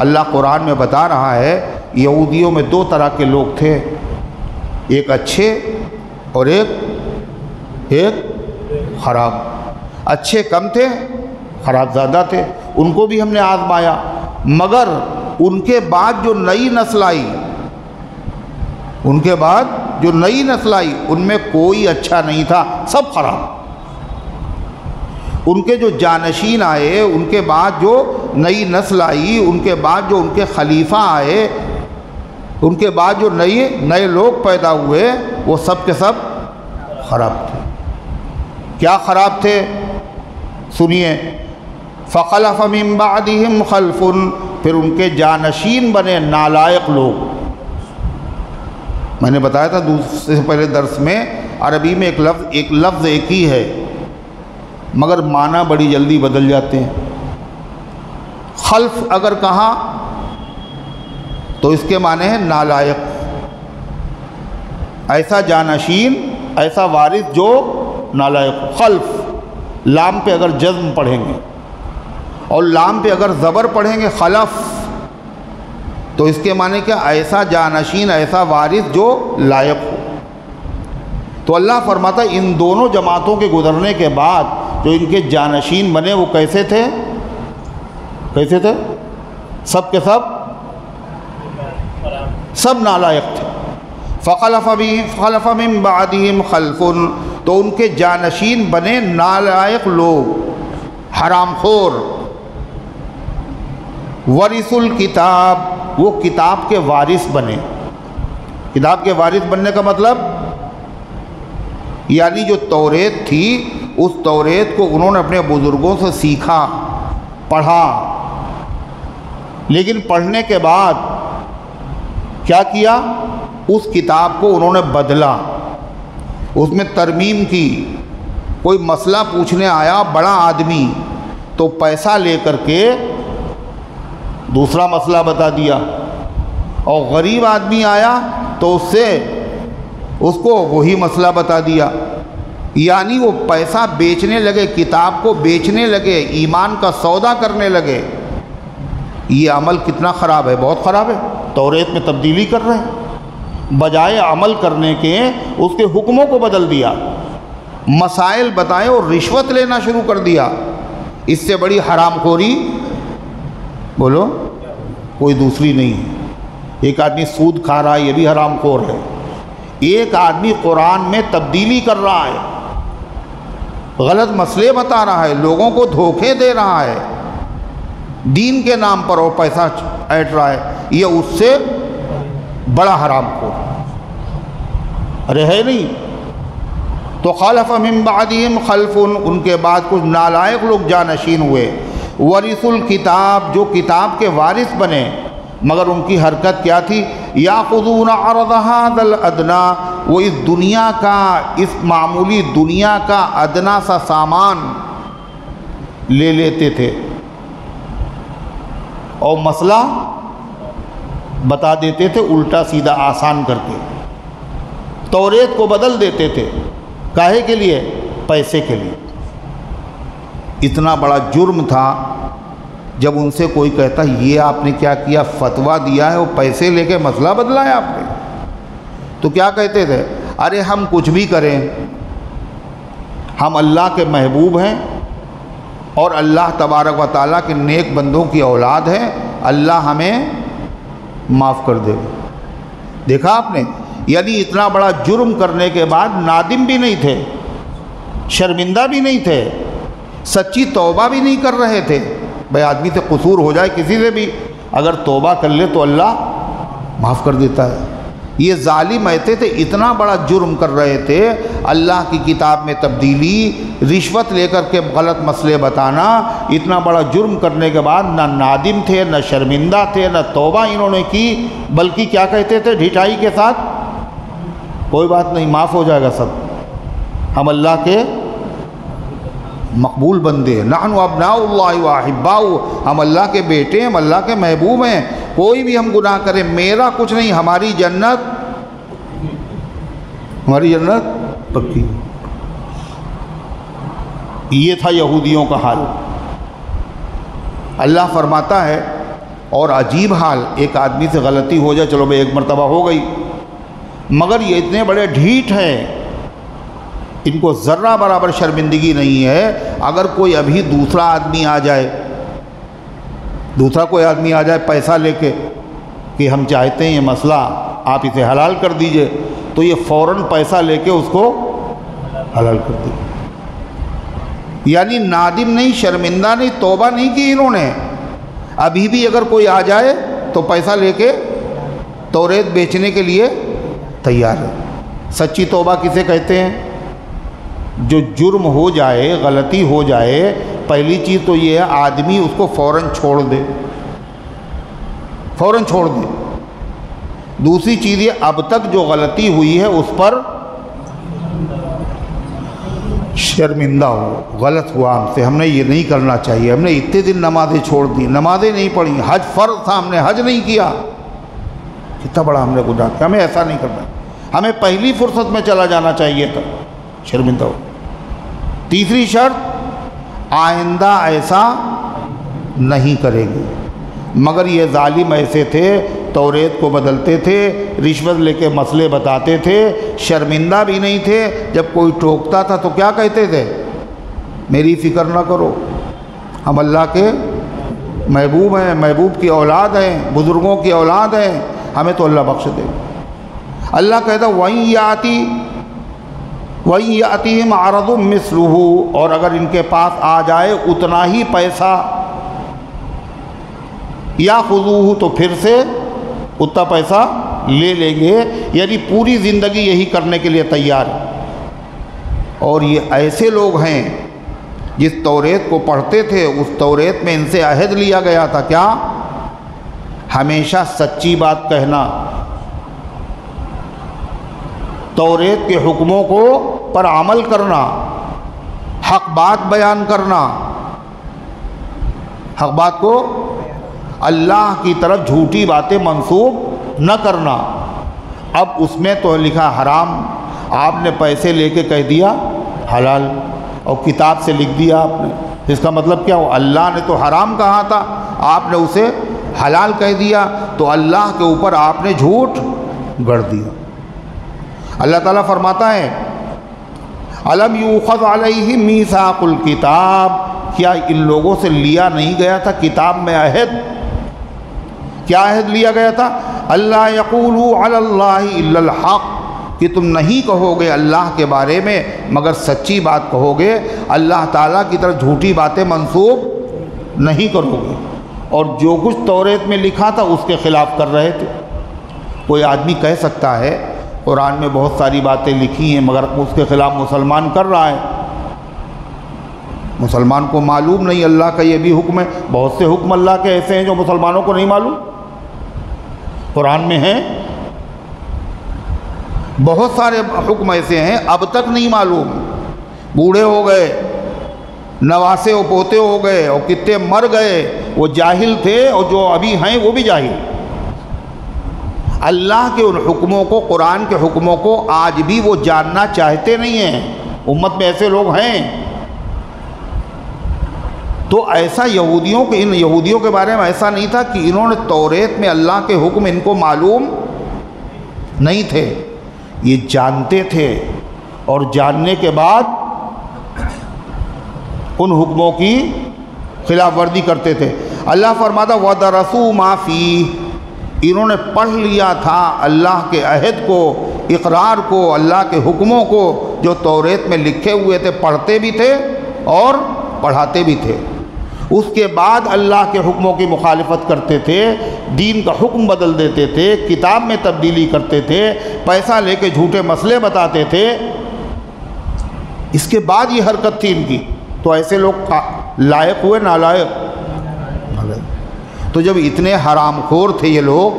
Speaker 1: اللہ قرآن میں بتا رہا ہے یہودیوں میں دو طرح کے لوگ تھے، ایک اچھے اور ایک خراب۔ اچھے کم تھے، خراب زیادہ تھے، ان کو بھی ہم نے آزمایا، مگر ان کے بعد جو نئی نسل آئی، ان کے بعد جو نئی نسل آئی ان میں کوئی اچھا نہیں تھا، سب خراب۔ ان کے جو جانشین آئے، ان کے بعد جو نئی نسل آئی، ان کے بعد جو ان کے خلیفہ آئے، ان کے بعد جو نئے لوگ پیدا ہوئے، وہ سب کے سب خراب تھے۔ کیا خراب تھے؟ سنیے، فخلف من بعدہم خلف، پھر ان کے جانشین بنے نالائق لوگ۔ میں نے بتایا تھا دوسرے سے پہلے درس میں، عربی میں ایک لفظ ایک ہی ہے مگر معنی بڑی جلدی بدل جاتے ہیں۔ خلف اگر کہا تو اس کے معنی ہے نالائق، ایسا جانشین، ایسا وارث جو نالائق۔ خلف لام پہ اگر جزم پڑھیں گے اور لام پہ اگر زبر پڑھیں گے خلف، تو اس کے معنی کیا؟ ایسا جانشین، ایسا وارث جو لائق ہو۔ تو اللہ فرماتا ان دونوں جماعتوں کے گزرنے کے بعد جو ان کے جانشین بنے وہ کیسے تھے؟ کیسے تھے؟ سب کے سب نالائق تھے۔ فخلف من بعدہم خلف، تو ان کے جانشین بنے نالائق لوگ، حرام خور۔ ورثوا الکتاب، وہ کتاب کے وارث بنے۔ کتاب کے وارث بننے کا مطلب یعنی جو توریت تھی اس توریت کو انہوں نے اپنے بزرگوں سے سیکھا، پڑھا، لیکن پڑھنے کے بعد کیا کیا؟ اس کتاب کو انہوں نے بدلا، اس میں ترمیم کی۔ کوئی مسئلہ پوچھنے آیا بڑا آدمی تو پیسہ لے کر کے دوسرا مسئلہ بتا دیا، اور غریب آدمی آیا تو اس کو وہی مسئلہ بتا دیا۔ یعنی وہ پیسہ بیچنے لگے، کتاب کو بیچنے لگے، ایمان کا سودا کرنے لگے۔ یہ عمل کتنا خراب ہے؟ بہت خراب ہے۔ توریت میں تبدیلی کر رہے ہیں، بجائے عمل کرنے کے اس کے حکموں کو بدل دیا، مسائل بتائے اور رشوت لینا شروع کر دیا۔ اس سے بڑی حرام خوری بولو کوئی دوسری نہیں ہے۔ ایک آدمی سود کھا رہا ہے، یہ بھی حرام خور ہے۔ ایک آدمی قرآن میں تبدیلی کر رہا ہے، غلط مسئلے بتا رہا ہے، لوگوں کو دھوکے دے رہا ہے دین کے نام پر اور پیسہ ایٹ رہا ہے، یہ اس سے بڑا حرام خور ارے ہے نہیں۔ تو خلف من بعدہم خلف، ان کے بعد کچھ نالائق لوگ جانشین ہوئے۔ ورثوا الکتاب، جو کتاب کے وارث بنے، مگر ان کی حرکت کیا تھی؟ یاخذون عرض ھذا الادنی، وہ اس دنیا کا، اس معمولی دنیا کا ادنا سا سامان لے لیتے تھے اور مسئلہ بتا دیتے تھے الٹا سیدھا آسان کر کے، توریت کو بدل دیتے تھے۔ کاہے کے لیے؟ پیسے کے لیے۔ اتنا بڑا جرم تھا جب ان سے کوئی کہتا یہ آپ نے کیا کیا، فتویٰ دیا ہے اور پیسے لے کے مسئلہ بدلا ہے آپ نے، تو کیا کہتے تھے؟ ارے ہم کچھ بھی کریں، ہم اللہ کے محبوب ہیں اور اللہ تبارک و تعالیٰ کے نیک بندوں کی اولاد ہیں، اللہ ہمیں معاف کر دے گا۔ دیکھا آپ نے، یعنی اتنا بڑا جرم کرنے کے بعد نادم بھی نہیں تھے، شرمندہ بھی نہیں تھے، سچی توبہ بھی نہیں کر رہے تھے۔ بھائی آدمی سے قصور ہو جائے کسی سے بھی، اگر توبہ کر لے تو اللہ معاف کر دیتا ہے۔ یہ ظالم ایسے تھے، اتنا بڑا جرم کر رہے تھے، اللہ کی کتاب میں تبدیلی، رشوت لے کر کے غلط مسئلے بتانا، اتنا بڑا جرم کرنے کے بعد نہ نادم تھے، نہ شرمندہ تھے، نہ توبہ انہوں نے کی، بلکہ کیا کہتے تھے ڈھٹائی کے ساتھ؟ کوئی بات نہیں، معاف ہو جائے گا سب، ہم اللہ کے مقبول بندے ہیں، نحن ابناء اللہ واحباؤہ، ہم اللہ کے بیٹے ہیں، ہم اللہ کے محبوب ہیں، کوئی بھی ہم گناہ کریں میرا کچھ نہیں، ہماری جنت پکی۔ یہ تھا یہودیوں کا حال۔ اللہ فرماتا ہے، اور عجیب حال، ایک آدمی سے غلطی ہو جائے، چلو بھائی ایک مرتبہ ہو گئی، مگر یہ اتنے بڑے ڈھیٹ ہیں، ان کو ذرہ برابر شرمندگی نہیں ہے اگر کوئی ابھی دوسرا آدمی آ جائے، دوسرا کوئی آدمی آ جائے پیسہ لے کے کہ ہم چاہتے ہیں یہ مسئلہ آپ اسے حلال کر دیجئے، تو یہ فوراً پیسہ لے کے اس کو حلال کر دیجئے۔ یعنی نادم نہیں، شرمندہ نہیں، توبہ نہیں کی انہوں نے، ابھی بھی اگر کوئی آ جائے تو پیسہ لے کے توریت بیچنے کے لیے تیار ہے۔ سچی توبہ کسے کہتے ہیں؟ جو جرم ہو جائے، غلطی ہو جائے، پہلی چیز تو یہ ہے آدمی اس کو فوراً چھوڑ دے، فوراً چھوڑ دے۔ دوسری چیز یہ اب تک جو غلطی ہوئی ہے اس پر شرمندہ ہو، غلط ہوا ہم سے، ہم نے یہ نہیں کرنا چاہیے، ہم نے اتنے دن نمازیں چھوڑ دی، نمازیں نہیں پڑھی، حج فرض تھا ہم نے حج نہیں کیا، کتنا بڑا ہم نے گناہ کیا، ہمیں ایسا نہیں کرنا، ہمیں پہلی فرصت میں چلا جانا چاہیے تھا، شرمندہ ہو۔ تیسری شرط، آئندہ ایسا نہیں کرے گی۔ مگر یہ ظالم ایسے تھے، توریت کو بدلتے تھے، رشوت لے کے مسئلے بتاتے تھے، شرمندہ بھی نہیں تھے، جب کوئی ٹوکتا تھا تو کیا کہتے تھے؟ میری فکر نہ کرو، ہم اللہ کے محبوب ہیں، محبوب کی اولاد ہیں، بزرگوں کی اولاد ہیں، ہمیں تو اللہ بخش دے۔ اللہ کہتا وَإِن يَأْتِهِمْ عَرَضٌ مِثْلُهُ، اور اگر ان کے پاس آ جائے اتنا ہی پیسہ، يَأْخُذُوهُ، تو پھر سے اتنا پیسہ لے لیں گے، یعنی پوری زندگی یہی کرنے کے لیے تیار ہے۔ اور یہ ایسے لوگ ہیں جس توریت کو پڑھتے تھے، اس توریت میں ان سے عہد لیا گیا تھا، کیا؟ ہمیشہ سچی بات کہنا، توریت کے حکموں کو پر عمل کرنا، حق بات بیان کرنا، حق بات کو اللہ کی طرف جھوٹی باتیں منسوب نہ کرنا۔ اب اس میں تو لکھا حرام، آپ نے پیسے لے کے کہہ دیا حلال، اور کتاب سے لکھ دیا آپ نے، اس کا مطلب کیا ہو؟ اللہ نے تو حرام کہا تھا، آپ نے اسے حلال کہہ دیا، تو اللہ کے اوپر آپ نے جھوٹ گڑھ دیا۔ اللہ تعالیٰ فرماتا ہے الم یؤخذ علیہم میثاق الکتاب، کیا ان لوگوں سے لیا نہیں گیا تھا کتاب میں عہد؟ کیا عہد لیا گیا تھا؟ اللہ یقولوا علی اللہ الا الحق، کہ تم نہیں کہو گے اللہ کے بارے میں مگر سچی بات کہو گے، اللہ تعالیٰ کی طرف جھوٹی باتیں منسوب نہیں کرو گے۔ اور جو کچھ توریت میں لکھا تھا اس کے خلاف کر رہے تھے۔ کوئی آدمی کہہ سکتا ہے قرآن میں بہت ساری باتیں لکھی ہیں مگر اس کے خلاف مسلمان کر رہا ہے، مسلمان کو معلوم نہیں اللہ کا یہ بھی حکم ہے۔ بہت سے حکم اللہ کے ایسے ہیں جو مسلمانوں کو نہیں معلوم، قرآن میں ہیں، بہت سارے حکم ایسے ہیں اب تک نہیں معلوم، بوڑھے ہو گئے، نواسے و پوتے ہو گئے، اور کتنے مر گئے، وہ جاہل تھے، اور جو ابھی ہیں وہ بھی جاہل۔ اللہ کے ان حکموں کو، قرآن کے حکموں کو آج بھی وہ جاننا چاہتے نہیں ہیں، امت میں ایسے لوگ ہیں۔ تو ایسا یہودیوں کے، ان یہودیوں کے بارے میں ایسا نہیں تھا کہ انہوں نے توریت میں اللہ کے حکم ان کو معلوم نہیں تھے، یہ جانتے تھے، اور جاننے کے بعد ان حکموں کی خلاف ورزی کرتے تھے۔ اللہ فرماتا وَدَرَسُوا مَا فِيهِ، انہوں نے پڑھ لیا تھا اللہ کے عہد کو، اقرار کو، اللہ کے حکموں کو جو توریت میں لکھے ہوئے تھے پڑھتے بھی تھے اور پڑھاتے بھی تھے۔ اس کے بعد اللہ کے حکموں کی مخالفت کرتے تھے، دین کا حکم بدل دیتے تھے، کتاب میں تبدیلی کرتے تھے، پیسہ لے کے جھوٹے مسئلے بتاتے تھے۔ اس کے بعد یہ حرکت تھی ان کی، تو ایسے لوگ لائق ہوئے نالائق؟ تو جب اتنے حرام خور تھے یہ لوگ،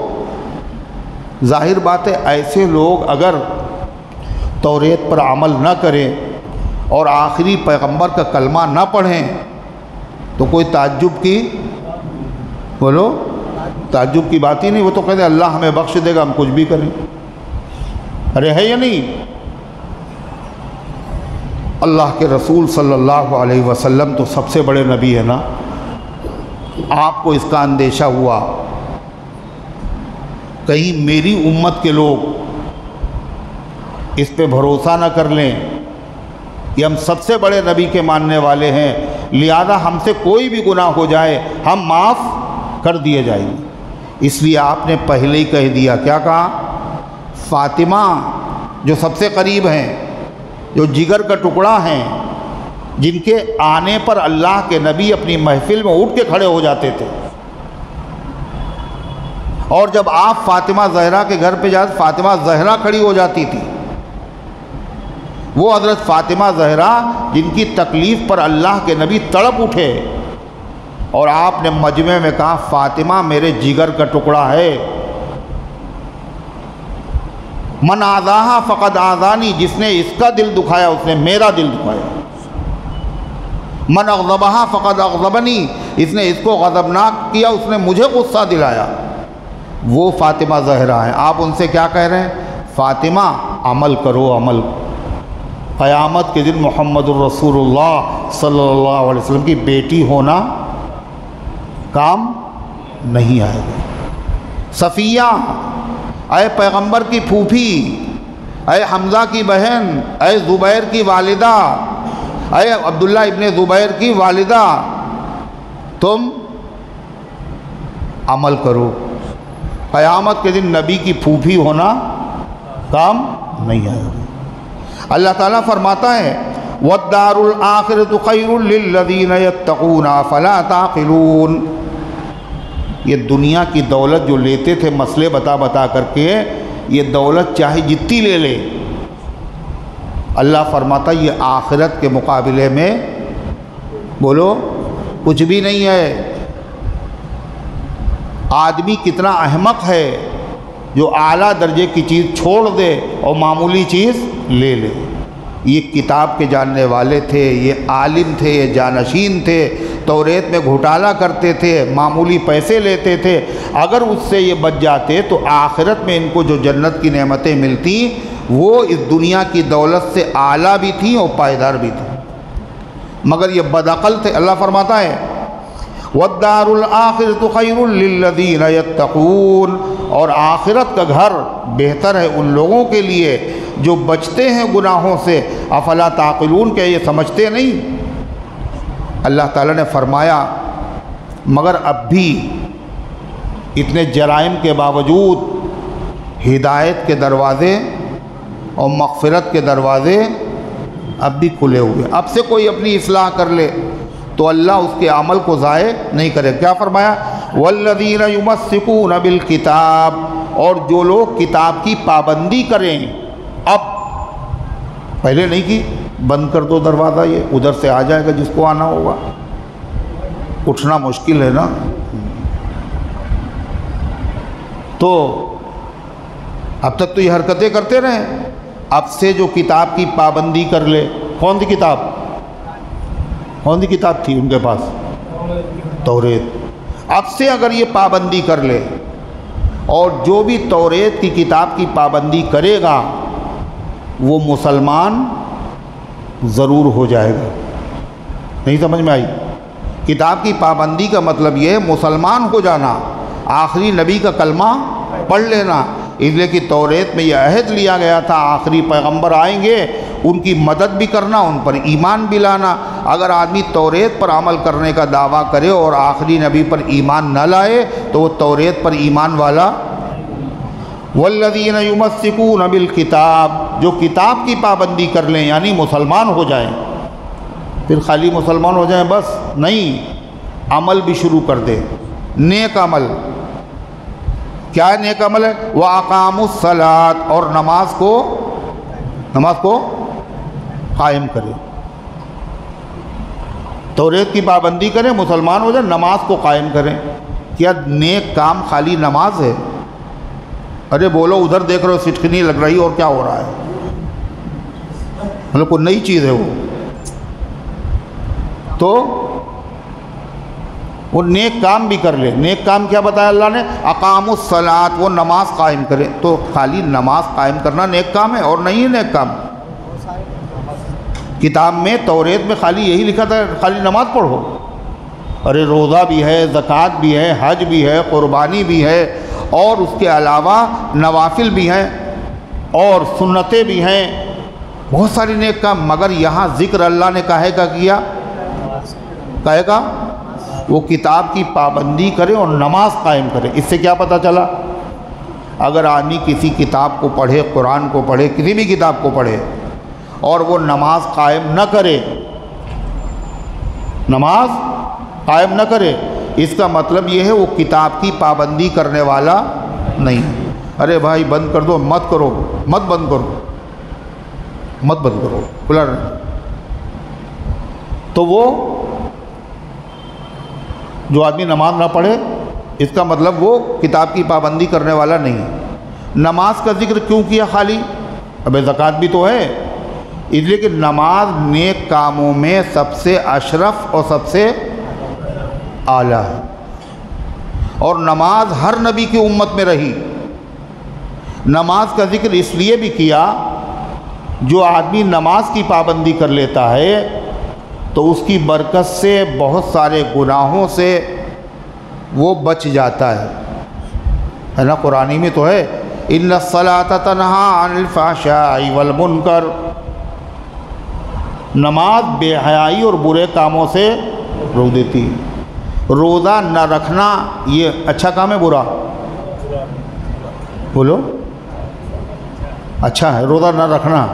Speaker 1: ظاہر بات ہے ایسے لوگ اگر توریت پر عمل نہ کریں اور آخری پیغمبر کا کلمہ نہ پڑھیں تو کوئی تعجب کی، بولو تعجب کی بات ہی نہیں۔ وہ تو کہتے ہیں اللہ ہمیں بخش دے گا ہم کچھ بھی کریں۔ ارے ہے یا نہیں؟ اللہ کے رسول صلی اللہ علیہ وسلم تو سب سے بڑے نبی ہے نا، آپ کو اس کا اندیشہ ہوا کہیں میری امت کے لوگ اس پہ بھروسہ نہ کر لیں، یہ ہم سب سے بڑے نبی کے ماننے والے ہیں، لہذا ہم سے کوئی بھی گناہ ہو جائے ہم معاف کر دیے جائیں گے۔ اس لیے آپ نے پہلے ہی کہہ دیا، کیا کہا؟ فاطمہ جو سب سے قریب ہیں، جو جگر کا ٹکڑا ہیں، جن کے آنے پر اللہ کے نبی اپنی محفل میں اٹھ کے کھڑے ہو جاتے تھے، اور جب آپ فاطمہ زہرا کے گھر پہ جاتے فاطمہ زہرا کھڑی ہو جاتی تھی۔ وہ حضرت فاطمہ زہرا جن کی تکلیف پر اللہ کے نبی تڑپ اٹھے، اور آپ نے مجمع میں کہا فاطمہ میرے جگر کا ٹکڑا ہے، من آذاہا فقد آذانی، جس نے اس کا دل دکھایا اس نے میرا دل دکھایا، من اغضبہا فقد اغضبنی، اس نے اس کو غضبناک کیا اس نے مجھے غصہ دلایا۔ وہ فاطمہ زہرا ہیں، آپ ان سے کیا کہہ رہے ہیں؟ فاطمہ عمل کرو، عمل۔ قیامت کے دن محمد الرسول اللہ صلی اللہ علیہ وسلم کی بیٹی ہونا کام نہیں آئے گا۔ صفیہ، اے پیغمبر کی پھوپھی، اے حمزہ کی بہن، اے زبیر کی والدہ، اے عبداللہ ابن زبیر کی والدہ، تم عمل کرو۔ قیامت کے دن نبی کی پھوپھی ہونا کام نہیں آئے گا۔ اللہ تعالیٰ فرماتا ہے وَالدَّارُ الْآخِرَةُ خَيْرٌ لِّلَّذِينَ يَتَّقُونَ أَفَلَا تَعْقِلُونَ۔ یہ دنیا کی دولت جو لیتے تھے مسئلے بتا بتا کر کے، یہ دولت چاہے جتنی لے لے، اللہ فرماتا یہ آخرت کے مقابلے میں بولو کچھ بھی نہیں ہے۔ آدمی کتنا احمق ہے جو اعلیٰ درجے کی چیز چھوڑ دے اور معمولی چیز لے لے۔ یہ کتاب کے جاننے والے تھے، یہ عالم تھے، یہ جانشین تھے، توریت میں گھوٹالہ کرتے تھے، معمولی پیسے لیتے تھے، اگر اس سے یہ بچ جاتے تو آخرت میں ان کو جو جنت کی نعمتیں ملتی وہ اس دنیا کی دولت سے اعلیٰ بھی تھیں اور پائیدار بھی تھیں، مگر یہ بدعقل تھے۔ اللہ فرماتا ہے وَالدَّارُ الْآخِرَةُ خَيْرٌ لِّلَّذِينَ يَتَّقُونَ، اور آخرت کا گھر بہتر ہے ان لوگوں کے لیے جو بچتے ہیں گناہوں سے۔ افلا تعقلون، کہ یہ سمجھتے نہیں؟ اللہ تعالیٰ نے فرمایا مگر اب بھی اتنے جرائم کے باوجود ہدایت کے دروازے اور مغفرت کے دروازے اب بھی کھلے ہوئے۔ اب سے کوئی اپنی اصلاح کر لے تو اللہ اس کے عمل کو ضائع نہیں کرے۔ کیا فرمایا؟ والذین یمسکون بالکتاب، اور جو لوگ کتاب کی پابندی کریں، اب پہلے نہیں کی، بند کر دو دروازہ، یہ ادھر سے آ جائے گا جس کو آنا ہوگا، اٹھنا مشکل ہے نا۔ تو اب تک تو یہ حرکتیں کرتے رہے، اب سے جو کتاب کی پابندی کر لے، کون سی کتاب؟ کون سی کتاب تھی ان کے پاس؟ توریت۔ اب سے اگر یہ پابندی کر لے، اور جو بھی توریت کی کتاب کی پابندی کرے گا وہ مسلمان ضرور ہو جائے گا۔ نہیں سمجھ میں آئی؟ کتاب کی پابندی کا مطلب یہ ہے مسلمان ہو جانا، آخری نبی کا کلمہ پڑھ لینا۔ اس لیے کہ توریت میں یہ عہد لیا گیا تھا آخری پیغمبر آئیں گے ان کی مدد بھی کرنا، ان پر ایمان بھی لانا۔ اگر آدمی توریت پر عمل کرنے کا دعویٰ کرے اور آخری نبی پر ایمان نہ لائے تو وہ توریت پر ایمان والا والذین یمسکون بالکتاب، جو کتاب کی پابندی کر لیں یعنی مسلمان ہو جائیں. پھر خالی مسلمان ہو جائیں بس نہیں، عمل بھی شروع کر دے، نیک عمل. کیا نیک عمل ہے؟ وَأَقَامُوا الصَّلَاةَ، اور نماز کو قائم کرے. توریت کی پابندی کریں، مسلمان ہو جائیں، نماز کو قائم کریں. کیا نیک کام خالی نماز ہے؟ ارے بولو، ادھر دیکھ رہے ہو سٹکنی لگ رہی اور کیا ہو رہا ہے؟ مطلب کوئی نئی چیز ہے وہ. تو وہ نیک کام بھی کر لے. نیک کام کیا بتایا اللہ نے؟ اقاموا الصلاۃ، وہ نماز قائم کرے. تو خالی نماز قائم کرنا نیک کام ہے اور نہیں ہے نیک کام. کتاب میں توریت میں خالی یہی لکھا تھا خالی نماز پڑھو. ارے روزہ بھی ہے، زکوٰۃ بھی ہے، حج بھی ہے، قربانی بھی ہے، اور اس کے علاوہ نوافل بھی ہیں اور سنتیں بھی ہیں، بہت ساری نیک کام. مگر یہاں ذکر اللہ نے کہے کا کیا؟ کہے گا وہ کتاب کی پابندی کرے اور نماز قائم کرے. اس سے کیا پتہ چلا؟ اگر آدمی کسی کتاب کو پڑھے، قرآن کو پڑھے، کسی بھی کتاب کو پڑھے اور وہ نماز قائم نہ کرے، نماز قائم نہ کرے، اس کا مطلب یہ ہے وہ کتاب کی پابندی کرنے والا نہیں. ارے بھائی بند کر دو، مت بند کرو کھلا رہے. تو وہ جو آدمی نماز نہ پڑھے، اس کا مطلب وہ کتاب کی پابندی کرنے والا نہیں. نماز کا ذکر کیوں کیا خالی؟ ابے زکوٰۃ بھی تو ہے. اس لیے کہ نماز نیک کاموں میں سب سے اشرف اور سب سے اعلیٰ ہے، اور نماز ہر نبی کی امت میں رہی. نماز کا ذکر اس لیے بھی کیا، جو آدمی نماز کی پابندی کر لیتا ہے تو اس کی برکت سے بہت سارے گناہوں سے وہ بچ جاتا ہے نا. قرآن میں تو ہے ان الصلاۃ تنہی عن الفحشاء والمنکر، نماز بے حیائی اور برے کاموں سے روک دیتی ہے. روزہ نہ رکھنا یہ اچھا کام ہے برا؟ بولو اچھا ہے روزہ نہ رکھنا.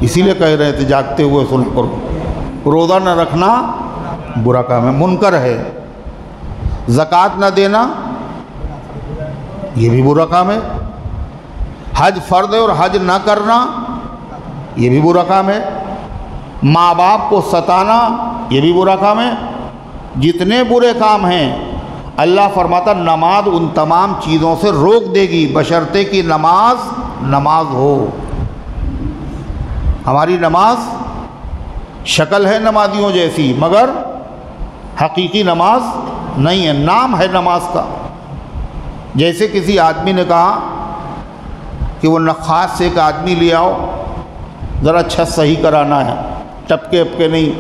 Speaker 1: اسی لیے کہہ رہے تھے جاگتے ہوئے سنا کرو. روزہ نہ رکھنا برا کام ہے، منکر ہے. زکوٰۃ نہ دینا یہ بھی برا کام ہے. حج فرض ہے اور حج نہ کرنا یہ بھی برا کام ہے. ماں باپ کو ستانا یہ بھی برا کام ہے. جتنے برے کام ہیں اللہ فرماتا نماز ان تمام چیزوں سے روک دے گی، بشرطے کہ نماز ہو. ہماری نماز شکل ہے نمازیوں جیسی، مگر حقیقی نماز نہیں ہے، نام ہے نماز کا. جیسے کسی آدمی نے کہا کہ وہ نخاس سے ایک آدمی لے آؤ، ذرا چھت صحیح کرانا ہے، ٹپکے اپکے نہیں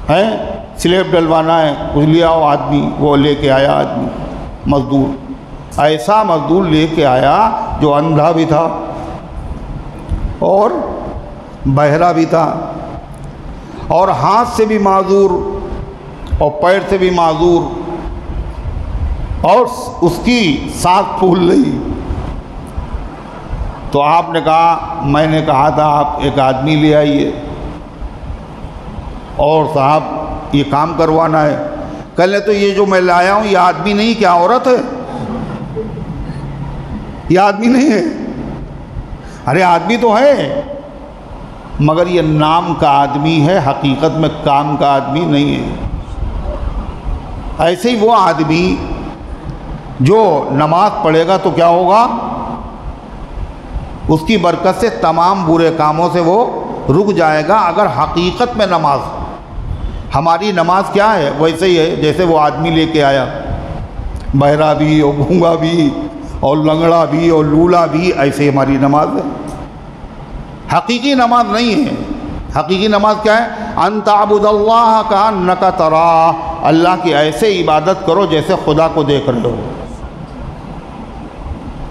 Speaker 1: ہیں، سلیب ڈلوانا ہے، کچھ لے آؤ. آدمی وہ لے کے آیا، آدمی مزدور، ایسا مزدور لے کے آیا جو اندھا بھی تھا اور بہرا بھی تھا اور ہاتھ سے بھی معذور اور پیر سے بھی معذور، اور اس کی سانس پھول رہی. تو آپ نے کہا، میں نے کہا تھا آپ ایک آدمی لے آئیے اور صاحب یہ کام کروانا ہے. کہہ لیں تو یہ جو میں لایا ہوں یہ آدمی نہیں، کیا عورت ہے؟ یہ آدمی نہیں ہے. ارے آدمی تو ہے مگر یہ نام کا آدمی ہے، حقیقت میں کام کا آدمی نہیں ہے. ایسے ہی وہ آدمی جو نماز پڑھے گا تو کیا ہوگا؟ اس کی برکت سے تمام برے کاموں سے وہ رک جائے گا. اگر حقیقت میں نماز، ہماری نماز کیا ہے؟ ویسے ہی ہے جیسے وہ آدمی لے کے آیا، بہرا بھی اور گونگا بھی اور لنگڑا بھی اور لولا بھی، ایسے ہماری نماز ہے. حقیقی نماز نہیں ہے. حقیقی نماز کیا ہے؟ ان تعبد اللہ کأنک تراہ، اللہ کی ایسے عبادت کرو جیسے خدا کو دیکھ رہے ہو.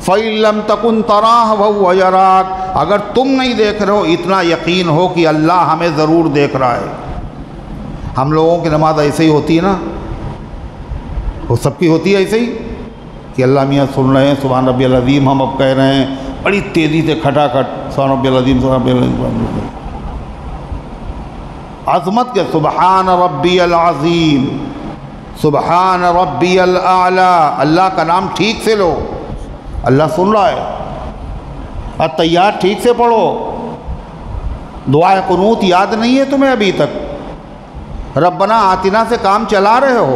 Speaker 1: فَإِن لَمْ تَكُنْ تَرَاهُ وَهُوَ يَرَاكَ، اگر تم نہیں دیکھ رہے ہو اتنا یقین ہو کہ اللہ ہمیں ضرور دیکھ رہا ہے. ہم لوگوں کی نماز ایسے ہی ہوتی ہے نا، وہ سب کی ہوتی ہے ایسے ہی. کہ اللہ میاں سن رہے ہیں سبحان ربی العظیم، ہم اب کہہ رہے ہیں بڑی تیزی سے کھٹا کھٹ سبحان ربی العظیم سبحان ربی العظیم، عظمت کے سبحان ربی العظیم سبحان ربی الاعلیٰ، اللہ کا نام ٹھیک سے لو، اللہ سن رہا ہے، التحیات ٹھیک سے پڑھو، دعائے قنوت یاد نہیں ہے تمہیں ابھی تک، ربنا آتنا سے کام چلا رہے ہو،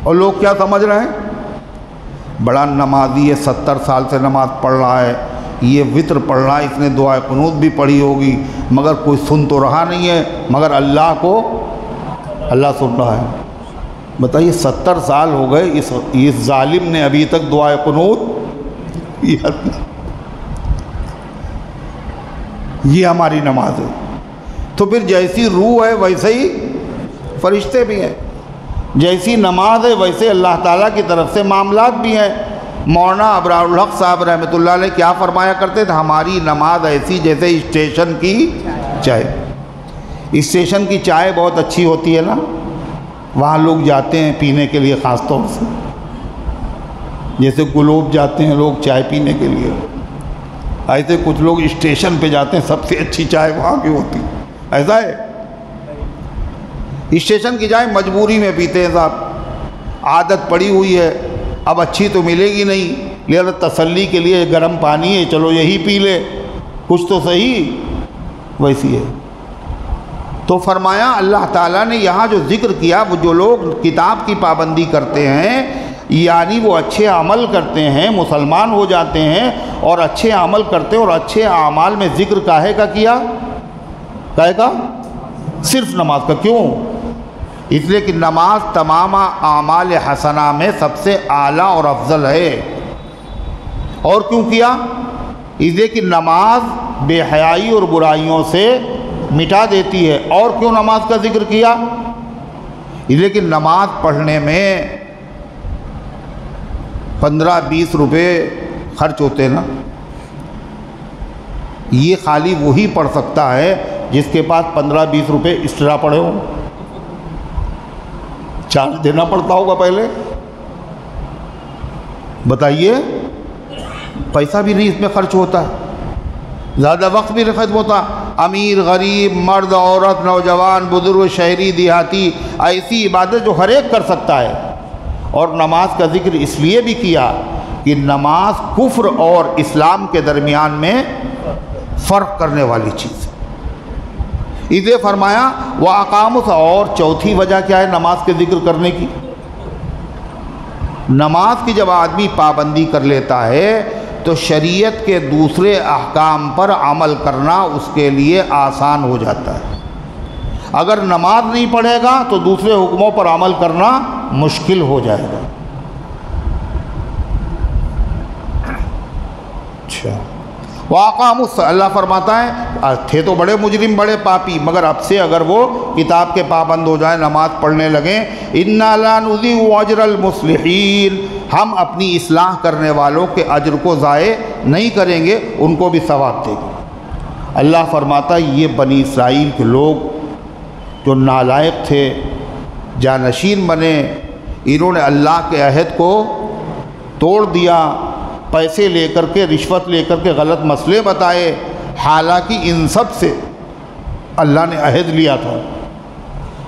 Speaker 1: اور لوگ کیا سمجھ رہے ہیں؟ بڑا نمازی ہے، 70 سال سے نماز پڑھ رہا ہے، یہ وطر پڑھ رہا ہے، اس نے دعائے قنوت بھی پڑھی ہوگی، مگر کوئی سن تو رہا نہیں ہے، مگر اللہ کو اللہ سن رہا ہے۔ بتائیے 70 سال ہو گئے اس ظالم نے ابھی تک دعائے قنوت یاد نہیں۔ یہ ہماری نماز ہے۔ تو پھر جیسی روح ہے ویسے ہی فرشتے بھی ہیں، جیسی نماز ہے ویسے اللہ تعالیٰ کی طرف سے معاملات بھی ہیں۔ مولانا ابرار الحق صاحب رحمۃ اللہ علیہ کیا فرمایا کرتے تھے؟ ہماری نماز ایسی جیسے اسٹیشن کی چائے۔ اسٹیشن کی چائے بہت اچھی ہوتی ہے نا، وہاں لوگ جاتے ہیں پینے کے لیے، خاص طور سے جیسے گلوب جاتے ہیں لوگ چائے پینے کے لیے، ایسے کچھ لوگ اسٹیشن پہ جاتے ہیں، سب سے اچھی چائے وہاں کی ہوتی ہے۔ ایسا ہے، اسٹیشن کی چائے مجبوری میں پیتے ہیں صاحب، عادت پڑی ہوئی ہے، اب اچھی تو ملے گی نہیں، لہذا تسلی کے لیے گرم پانی ہے چلو یہی پی لے، کچھ تو صحیح، ویسی ہے۔ تو فرمایا اللہ تعالیٰ نے یہاں جو ذکر کیا، وہ جو لوگ کتاب کی پابندی کرتے ہیں، یعنی وہ اچھے عمل کرتے ہیں، مسلمان ہو جاتے ہیں اور اچھے عمل کرتے ہیں، اور اچھے اعمال میں ذکر کاہے کا کیا؟ کاہے کا؟ صرف نماز کا۔ کیوں؟ اس لیے کہ نماز تمام اعمال حسنہ میں سب سے اعلیٰ اور افضل ہے۔ اور کیوں کیا؟ اس لیے کہ نماز بے حیائی اور برائیوں سے مٹا دیتی ہے۔ اور کیوں نماز کا ذکر کیا؟ اس لیے کہ نماز پڑھنے میں 15-20 روپے خرچ ہوتے نا، یہ خالی وہی پڑھ سکتا ہے جس کے پاس 15-20 روپے ایکسٹرا پڑے ہوں، چارج دینا پڑتا ہوگا پہلے، بتائیے، پیسہ بھی نہیں اس میں خرچ ہوتا ہے، زیادہ وقت بھی نہیں خرچ ہوتا۔ امیر غریب مرد عورت نوجوان بزرگ شہری دیہاتی، ایسی عبادت جو ہر ایک کر سکتا ہے۔ اور نماز کا ذکر اس لیے بھی کیا کہ نماز کفر اور اسلام کے درمیان میں فرق کرنے والی چیز ہے، اسے فرمایا وَأَقَامُوا۔ اور چوتھی وجہ کیا ہے نماز کے ذکر کرنے کی؟ نماز کی جب آدمی پابندی کر لیتا ہے تو شریعت کے دوسرے احکام پر عمل کرنا اس کے لیے آسان ہو جاتا ہے۔ اگر نماز نہیں پڑھے گا تو دوسرے حکموں پر عمل کرنا مشکل ہو جائے گا۔ اچھا، وَأَقَامُوا، اللہ فرماتا ہے تھے تو بڑے مجرم بڑے پاپی، مگر اب سے اگر وہ کتاب کے پابند ہو جائیں، نماز پڑھنے لگیں، إِنَّا لَا نُضِيعُ أَجْرَ الْمُصْلِحِينَ، ہم اپنی اصلاح کرنے والوں کے اجر کو ضائع نہیں کریں گے، ان کو بھی ثواب دیں گے۔ اللہ فرماتا ہے یہ بنی اسرائیل کے لوگ جو نالائق تھے، جانشین بنے، انہوں نے اللہ کے عہد کو توڑ دیا، پیسے لے کر کے رشوت لے کر کے غلط مسئلے بتائے، حالانکہ ان سب سے اللہ نے عہد لیا تھا۔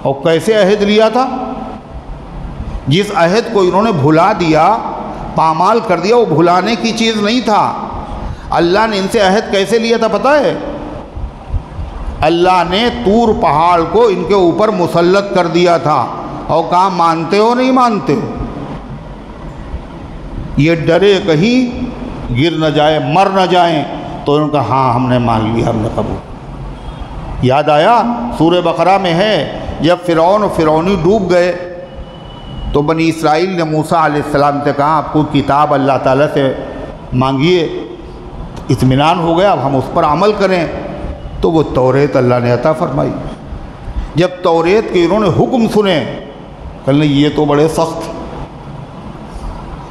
Speaker 1: اور کیسے عہد لیا تھا؟ جس عہد کو انہوں نے بھلا دیا، پامال کر دیا، وہ بھلانے کی چیز نہیں تھا۔ اللہ نے ان سے عہد کیسے لیا تھا پتہ ہے؟ اللہ نے طور پہاڑ کو ان کے اوپر مسلط کر دیا تھا، اور کہا مانتے ہو نہیں مانتے ہو؟ یہ ڈرے کہیں گر نہ جائے مر نہ جائیں، تو انہوں نے کہا ہاں ہم نے مان لیا، ہم نے قبول۔ یاد آیا سورہ بقرہ میں ہے، جب فرعون و فرعونی ڈوب گئے تو بنی اسرائیل نے موسیٰ علیہ السلام سے کہا آپ کو کتاب اللہ تعالیٰ سے مانگیے، اطمینان ہو گیا، اب ہم اس پر عمل کریں۔ تو وہ توریت اللہ نے عطا فرمائی۔ جب توریت کے انہوں نے حکم سنے، کہنے یہ تو بڑے سخت،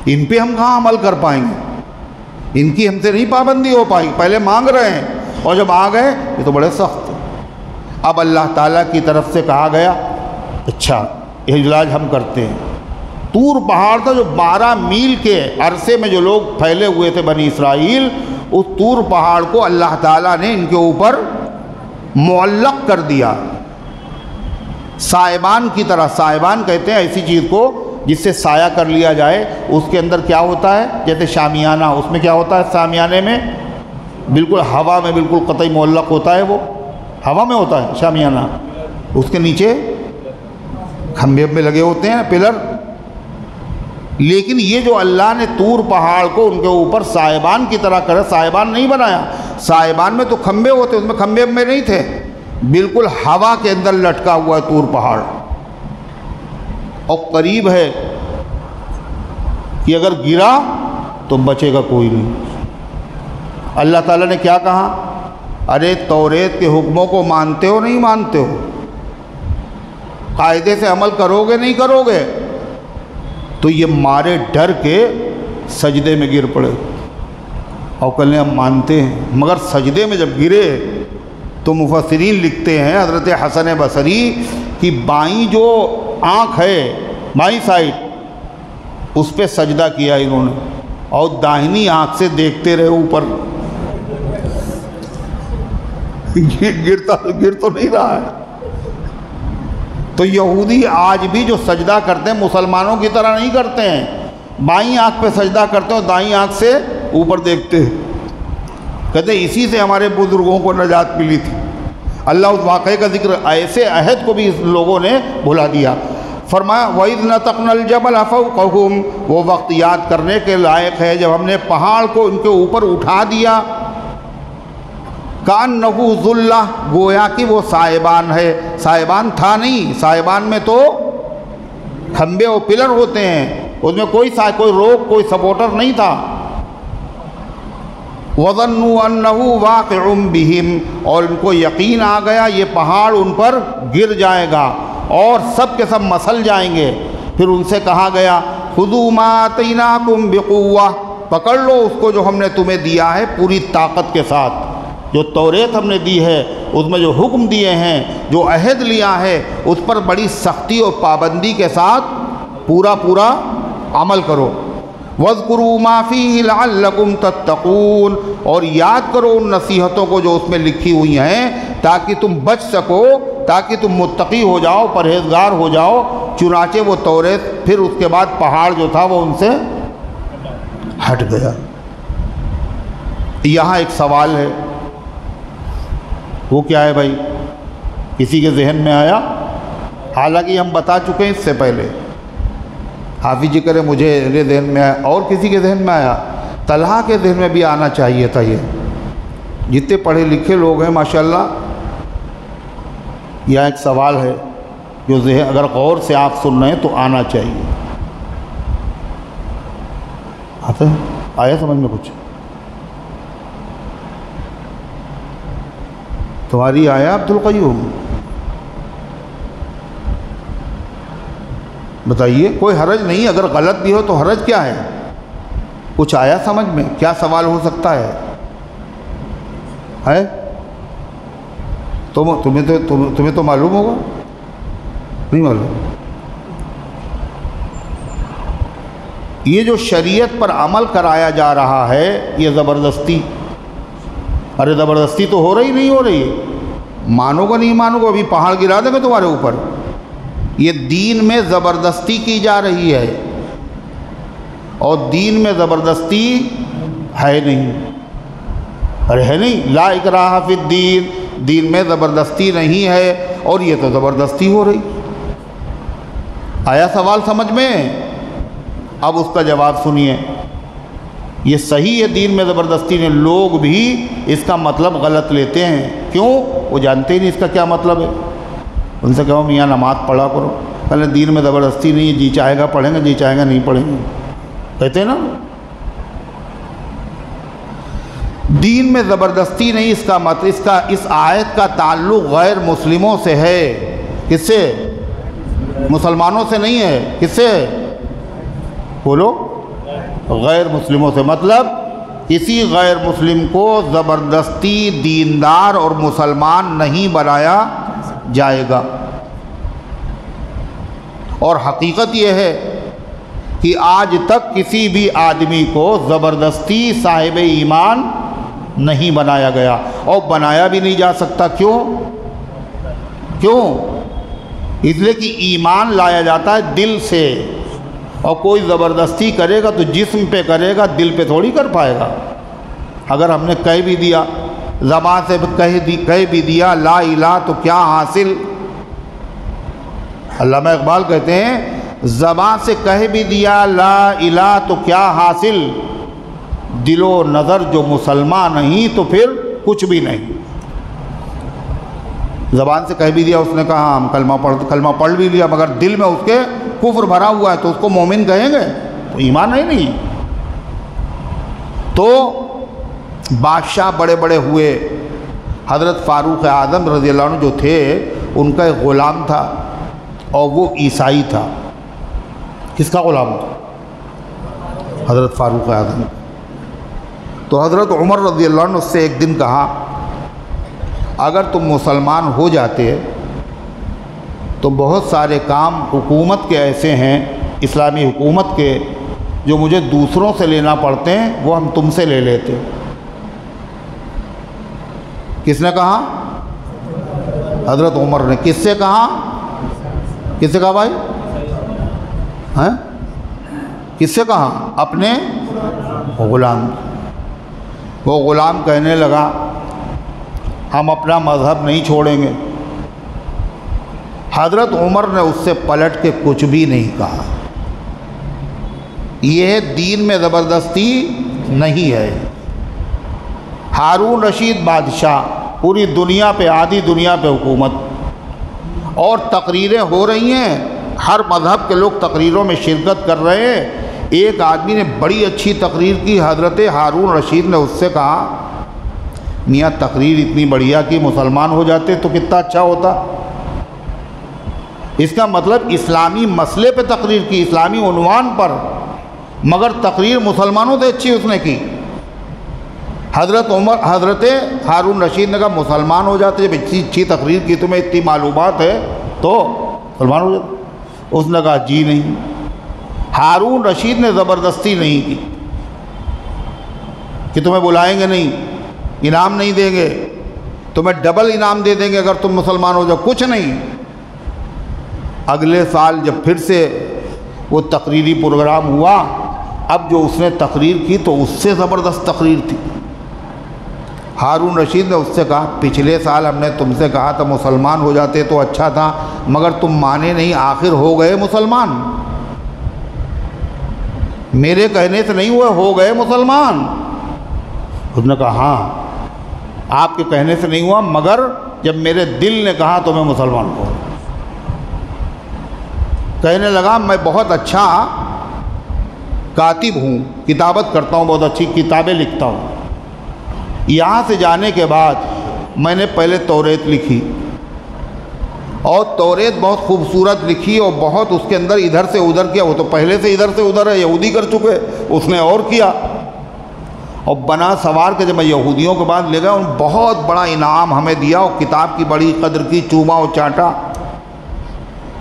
Speaker 1: ان پہ ہم کہاں عمل کر پائیں گے، ان کی ہم سے نہیں پابندی ہو پائی، پہلے مانگ رہے ہیں اور جب آ گئے یہ تو بڑے سخت۔ اب اللہ تعالیٰ کی طرف سے کہا گیا اچھا احتجاج ہم کرتے ہیں، طور پہاڑ تھا جو 12 میل کے عرصے میں جو لوگ پھیلے ہوئے تھے بنی اسرائیل، اس طور پہاڑ کو اللہ تعالیٰ نے ان کے اوپر معلق کر دیا سائبان کی طرح۔ سائبان کہتے ہیں ایسی چیز کو جس سے سایہ کر لیا جائے۔ اس کے اندر کیا ہوتا ہے، جیسے شامیانہ، اس میں کیا ہوتا ہے، شامیانے میں بالکل ہوا میں بالکل قطعی معلق ہوتا ہے، وہ ہوا میں ہوتا ہے شامیانہ، اس کے نیچے کھمبے میں لگے ہوتے ہیں پلر۔ لیکن یہ جو اللہ نے طور پہاڑ کو ان کے اوپر سائبان کی طرح کرے، سائبان نہیں بنایا۔ سائبان میں تو کھمبے ہوتے، اس میں کھمبے میں نہیں تھے، بالکل ہوا کے اندر لٹکا ہوا ہے طور پہاڑ، اور قریب ہے کہ اگر گرا تو بچے گا کوئی نہیں۔ اللہ تعالیٰ نے کیا کہا، ارے توریت کے حکموں کو مانتے ہو نہیں مانتے ہو، قاعدے سے عمل کرو گے نہیں کرو گے؟ تو یہ مارے ڈر کے سجدے میں گر پڑے اور کہنے ہم مانتے ہیں، مگر سجدے میں جب گرے تو مفسرین لکھتے ہیں، حضرت حسن بصری کی بائیں جو آنکھ ہے، بائیں سائڈ، اس پہ سجدہ کیا انہوں نے، اور داہنی آنکھ سے دیکھتے رہے اوپر۔ گر تو نہیں رہا ہے۔ تو یہودی آج بھی جو سجدہ کرتے ہیں مسلمانوں کی طرح نہیں کرتے ہیں، بائیں آنکھ پہ سجدہ کرتے ہیں اور دائیں آنکھ سے اوپر دیکھتے ہیں۔ کہتے ہیں اسی سے ہمارے بزرگوں کو نجات ملی تھی۔ اللہ اس واقعے کا ذکر، ایسے عہد کو بھی اس لوگوں نے بھلا دیا۔ فرمایا وَإِذْ نَتَقْنَا الْجَبَلَ فَوْقَهُمْ، وہ وقت یاد کرنے کے لائق ہے جب ہم نے پہاڑ کو ان کے اوپر اٹھا دیا، كَأَنَّهُ ظُلَّةٌ، گویا کہ وہ سائبان ہے۔ سائبان تھا نہیں، سائبان میں تو کھمبے اور پلر ہوتے ہیں، اس میں کوئی روک، کوئی سپورٹر نہیں تھا۔ وَظَنُّوا أَنَّهُ وَاقِعٌ بِهِمْ، اور ان کو یقین آ گیا یہ پہاڑ ان پر گر جائے گا اور سب کے سب مسل جائیں گے۔ پھر ان سے کہا گیا خُذُوا مَا آتَيْنَاكُمْ بِقُوَّةٍ، پکڑ لو اس کو جو ہم نے تمہیں دیا ہے پوری طاقت کے ساتھ۔ جو توریت ہم نے دی ہے، اس میں جو حکم دیے ہیں، جو عہد لیا ہے، اس پر بڑی سختی اور پابندی کے ساتھ پورا عمل کرو۔ وَاذْكُرُوا مَا فِيهِ لَعَلَّكُمْ تَتَّقُونَ، اور یاد کرو ان نصیحتوں کو جو اس میں لکھی ہوئی ہیں تاکہ تم بچ سکو، تاکہ تم متقی ہو جاؤ، پرہیزگار ہو جاؤ۔ چنانچہ وہ توریت، پھر اس کے بعد پہاڑ جو تھا وہ ان سے ہٹ گیا۔ یہاں ایک سوال ہے، وہ کیا ہے بھائی؟ کسی کے ذہن میں آیا؟ حالانکہ ہم بتا چکے ہیں اس سے پہلے، حافظ جی کرے مجھے ذہن میں آیا، اور کسی کے ذہن میں آیا؟ طلحہ کے ذہن میں بھی آنا چاہیے تھا۔ یہ جتنے پڑھے لکھے لوگ ہیں ماشاءاللہ، یہ ایک سوال ہے جو ذہن اگر غور سے آپ سن رہے ہیں تو آنا چاہیے۔ آتا ہے؟ آیا سمجھ میں کچھ؟ تمہاری آیا عبد القیوم؟ بتائیے، کوئی حرج نہیں، اگر غلط بھی ہو تو حرج کیا ہے؟ کچھ آیا سمجھ میں؟ کیا سوال ہو سکتا ہے؟ تمہیں تو معلوم ہوگا، نہیں معلوم؟ یہ جو شریعت پر عمل کرایا جا رہا ہے، یہ زبردستی، ارے زبردستی تو ہو رہی نہیں ہو رہی ہے، مانو گا نہیں مانو گا، ابھی پہاڑ گرا دیں گے تمہارے اوپر۔ یہ دین میں زبردستی کی جا رہی ہے، اور دین میں زبردستی ہے نہیں، ارے ہے نہیں، لا اکراہ فی الدین، دین میں زبردستی نہیں ہے، اور یہ تو زبردستی ہو رہی۔ آیا سوال سمجھ میں؟ اب اس کا جواب سنیے۔ یہ صحیح ہے، دین میں زبردستی نے، لوگ بھی اس کا مطلب غلط لیتے ہیں۔ کیوں؟ وہ جانتے ہی نہیں اس کا کیا مطلب ہے۔ ان سے کہو میاں نماز پڑھا کرو، پہلے دین میں زبردستی نہیں ہے، جی چاہے گا پڑھیں گے، جی چاہے گا نہیں پڑھیں گے، کہتے ہیں نا۔ دین میں زبردستی نہیں، اس کا مطلب، اس آیت کا تعلق غیر مسلموں سے ہے۔ کس سے؟ مسلمانوں سے نہیں ہے۔ کس سے؟ بولو، غیر مسلموں سے۔ مطلب کسی غیر مسلم کو زبردستی دیندار اور مسلمان نہیں بنایا جائے گا۔ اور حقیقت یہ ہے کہ آج تک کسی بھی آدمی کو زبردستی صاحب ایمان نہیں بنایا گیا اور بنایا بھی نہیں جا سکتا۔ کیوں؟ اس لیے کہ ایمان لایا جاتا ہے دل سے، اور کوئی زبردستی کرے گا تو جسم پہ کرے گا، دل پہ تھوڑی کر پائے گا۔ اگر ہم نے کہہ بھی دیا، زبان سے کہہ بھی دیا لا الہ تو کیا حاصل؟ علامہ اقبال کہتے ہیں زبان سے کہہ بھی دیا لا الہ تو کیا حاصل، دل و نظر جو مسلمان نہیں تو پھر کچھ بھی نہیں۔ زبان سے کہہ بھی دیا، اس نے کہا ہم کلمہ پڑھ بھی لیا، مگر دل میں اس کے کفر بھرا ہوا ہے، تو اس کو مومن کہیں گے؟ تو ایمان ہے نہیں۔ تو بادشاہ بڑے بڑے ہوئے، حضرت فاروق اعظم رضی اللہ عنہ جو تھے ان کا ایک غلام تھا اور وہ عیسائی تھا۔ کس کا غلام تھا؟ حضرت فاروق اعظم۔ تو حضرت عمر رضی اللہ عنہ اس سے ایک دن کہا اگر تم مسلمان ہو جاتے تو بہت سارے کام حکومت کے ایسے ہیں، اسلامی حکومت کے، جو مجھے دوسروں سے لینا پڑتے ہیں وہ ہم تم سے لے لیتے۔ کس نے کہا؟ حضرت عمر نے۔ کس سے کہا؟ کس سے کہا بھائی؟ ہیں؟ کس سے کہا؟ اپنے غلام۔ وہ غلام کہنے لگا ہم اپنا مذہب نہیں چھوڑیں گے۔ حضرت عمر نے اس سے پلٹ کے کچھ بھی نہیں کہا۔ یہ دین میں زبردستی نہیں ہے۔ ہارون رشید بادشاہ، پوری دنیا پہ، آدھی دنیا پہ حکومت، اور تقریریں ہو رہی ہیں، ہر مذہب کے لوگ تقریروں میں شرکت کر رہے ہیں۔ ایک آدمی نے بڑی اچھی تقریر کی، حضرت ہارون رشید نے اس سے کہا میاں تقریر اتنی بڑھیا کہ مسلمان ہو جاتے تو کتنا اچھا ہوتا۔ اس کا مطلب اسلامی مسئلے پہ تقریر کی، اسلامی عنوان پر، مگر تقریر مسلمانوں سے اچھی اس نے کی۔ حضرت ہارون رشید نے کہا مسلمان ہو جاتے، جب اچھی تقریر کی، تمہیں اتنی معلومات ہے تو مسلمان ہو جاتے۔ اس نے کہا جی نہیں۔ ہارون رشید نے زبردستی نہیں کی کہ تمہیں بلائیں گے نہیں، انعام نہیں دیں گے، تمہیں ڈبل انعام دے دیں گے اگر تم مسلمان ہو جاؤ، کچھ نہیں۔ اگلے سال جب پھر سے وہ تقریری پروگرام ہوا، اب جو اس نے تقریر کی تو اس سے زبردست تقریر تھی۔ ہارون رشید نے اس سے کہا پچھلے سال ہم نے تم سے کہا تھا مسلمان ہو جاتے تو اچھا تھا، مگر تم مانے نہیں، آخر ہو گئے مسلمان۔ میرے کہنے سے نہیں ہوئے، ہو گئے مسلمان۔ اس نے کہا ہاں آپ کے کہنے سے نہیں ہوا، مگر جب میرے دل نے کہا تو میں مسلمان ہوں۔ کہنے لگا میں بہت اچھا کاتب ہوں، کتابت کرتا ہوں، بہت اچھی کتابیں لکھتا ہوں۔ یہاں سے جانے کے بعد میں نے پہلے توریت لکھی، اور توریت بہت خوبصورت لکھی، اور بہت اس کے اندر ادھر سے ادھر کیا۔ وہ تو پہلے سے ادھر سے ادھر ہے، یہودی کر چکے، اس نے اور کیا، اور بنا سوار کے جب میں یہودیوں کے بعد لے گیا، ان بہت بڑا انعام ہمیں دیا، اور کتاب کی بڑی قدر کی، چوما اور چاٹا۔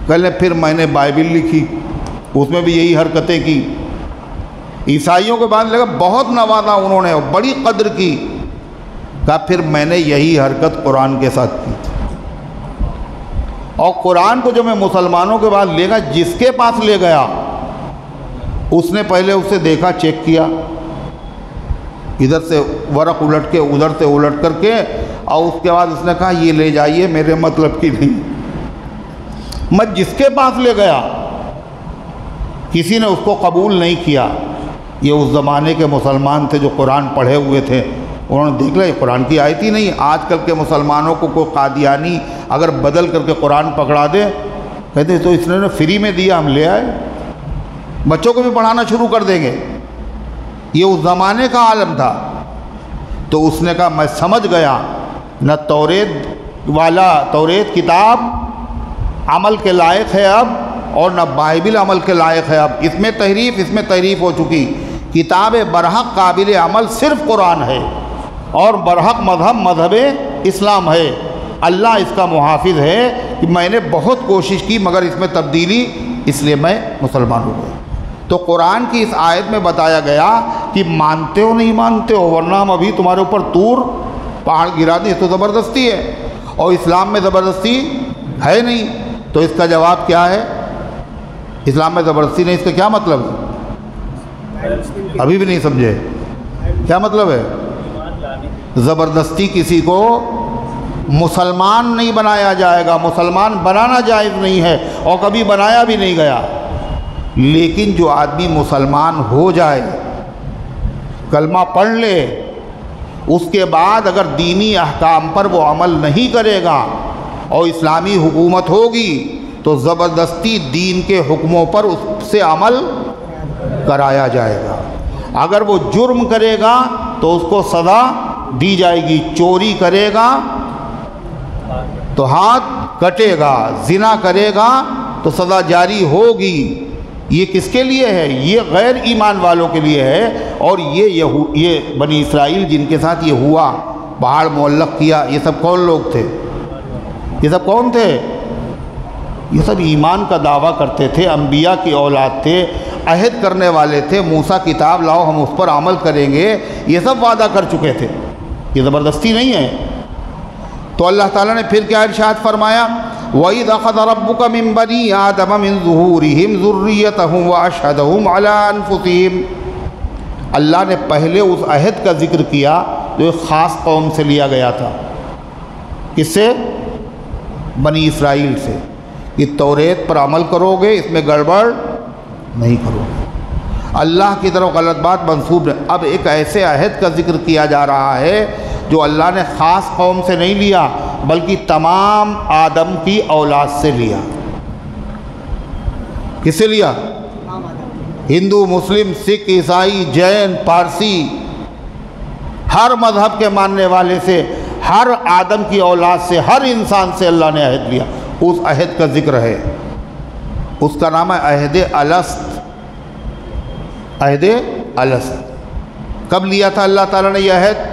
Speaker 1: پہلے پھر میں نے بائبل لکھی، اس میں بھی یہی حرکتیں کی۔ عیسائیوں کے بعد لگا بہت نوازا انہوں نے، اور بڑی قدر کی۔ کہا پھر میں نے یہی حرکت قرآن کے ساتھ کی، اور قرآن کو جو میں مسلمانوں کے بعد لے گا، جس کے پاس لے گیا اس نے پہلے اسے دیکھا، چیک کیا، ادھر سے ورق الٹ کے ادھر سے الٹ کر کے، اور اس کے بعد اس نے کہا یہ لے جائیے، میرے مطلب کی نہیں۔ میں جس کے پاس لے گیا کسی نے اس کو قبول نہیں کیا۔ یہ اس زمانے کے مسلمان تھے جو قرآن پڑھے ہوئے تھے، انہوں نے دیکھ لیا یہ قرآن کی آیت ہی نہیں۔ آج کل کے مسلمانوں کو کوئی قادیانی اگر بدل کر کے قرآن پکڑا دے، کہتے تو اس نے فری میں دیا، ہم لے آئے، بچوں کو بھی پڑھانا شروع کر دیں گے۔ یہ اس زمانے کا عالم تھا۔ تو اس نے کہا میں سمجھ گیا، نہ توریت کتاب عمل کے لائق ہے اب، اور نہ بائبل عمل کے لائق ہے اب۔ اس میں تحریف ہو چکی۔ کتاب برحق قابل عمل صرف قرآن ہے، اور برحق مذہب اسلام ہے۔ اللہ اس کا محافظ ہے کہ میں نے بہت کوشش کی، مگر اس میں تبدیلی، اس لیے میں مسلمان ہو گیا۔ تو تو قرآن کی اس آیت میں بتایا گیا کہ مانتے ہو نہیں مانتے ہو، ورنہ ہم ابھی تمہارے اوپر طور پہاڑ گرا دیں، تو زبردستی ہے، اور اسلام میں زبردستی ہے نہیں۔ تو اس کا جواب کیا ہے؟ اسلام میں زبردستی نہیں، اس کا کیا مطلب ہے؟ ابھی بھی نہیں سمجھے کیا مطلب ہے؟ زبردستی کسی کو مسلمان نہیں بنایا جائے گا، مسلمان بنانا جائز نہیں ہے اور کبھی بنایا بھی نہیں گیا۔ لیکن جو آدمی مسلمان ہو جائے، کلمہ پڑھ لے، اس کے بعد اگر دینی احکام پر وہ عمل نہیں کرے گا اور اسلامی حکومت ہوگی تو زبردستی دین کے حکموں پر اس سے عمل کرایا جائے گا۔ اگر وہ جرم کرے گا تو اس کو سزا دی جائے گی، چوری کرے گا تو ہاتھ کٹے گا، زنا کرے گا تو سزا جاری ہوگی۔ یہ کس کے لیے ہے؟ یہ غیر ایمان والوں کے لیے ہے۔ اور یہ بنی اسرائیل جن کے ساتھ یہ ہوا، پہاڑ معلق کیا، یہ سب کون لوگ تھے؟ یہ سب کون تھے؟ یہ سب ایمان کا دعویٰ کرتے تھے، انبیاء کی اولاد تھے، عہد کرنے والے تھے، موسیٰ کتاب لاؤ ہم اس پر عمل کریں گے، یہ سب وعدہ کر چکے تھے۔ یہ زبردستی نہیں ہے۔ تو اللہ تعالیٰ نے پھر کیا ارشاد فرمایا؟ وَإِذْ أَخَذَ رَبُّكَ مِن بَنِي آدَمَ مِن ظُهُورِهِمْ ذُرِّيَّتَهُمْ وَأَشْهَدَهُمْ عَلَىٰ أَنفُسِهِمْ۔ اللہ نے پہلے اس عہد کا ذکر کیا جو ایک خاص قوم سے لیا گیا تھا۔ کس سے؟ بنی اسرائیل سے، کہ توریت پر عمل کرو گے، اس میں گڑبڑ نہیں کرو گے، اللہ کی طرف غلط بات منسوب ہے۔ اب ایک ایسے عہد کا ذکر کیا جا رہا ہے جو اللہ نے خاص قوم سے نہیں لیا بلکہ تمام آدم کی اولاد سے لیا۔ کس سے لیا؟ ہندو، مسلم، سکھ، عیسائی، جین، پارسی، ہر مذہب کے ماننے والے سے، ہر آدم کی اولاد سے، ہر انسان سے اللہ نے عہد لیا۔ اس عہد کا ذکر ہے، اس کا نام ہے عہد الست۔ عہد الست کب لیا تھا اللہ تعالیٰ نے یہ عہد؟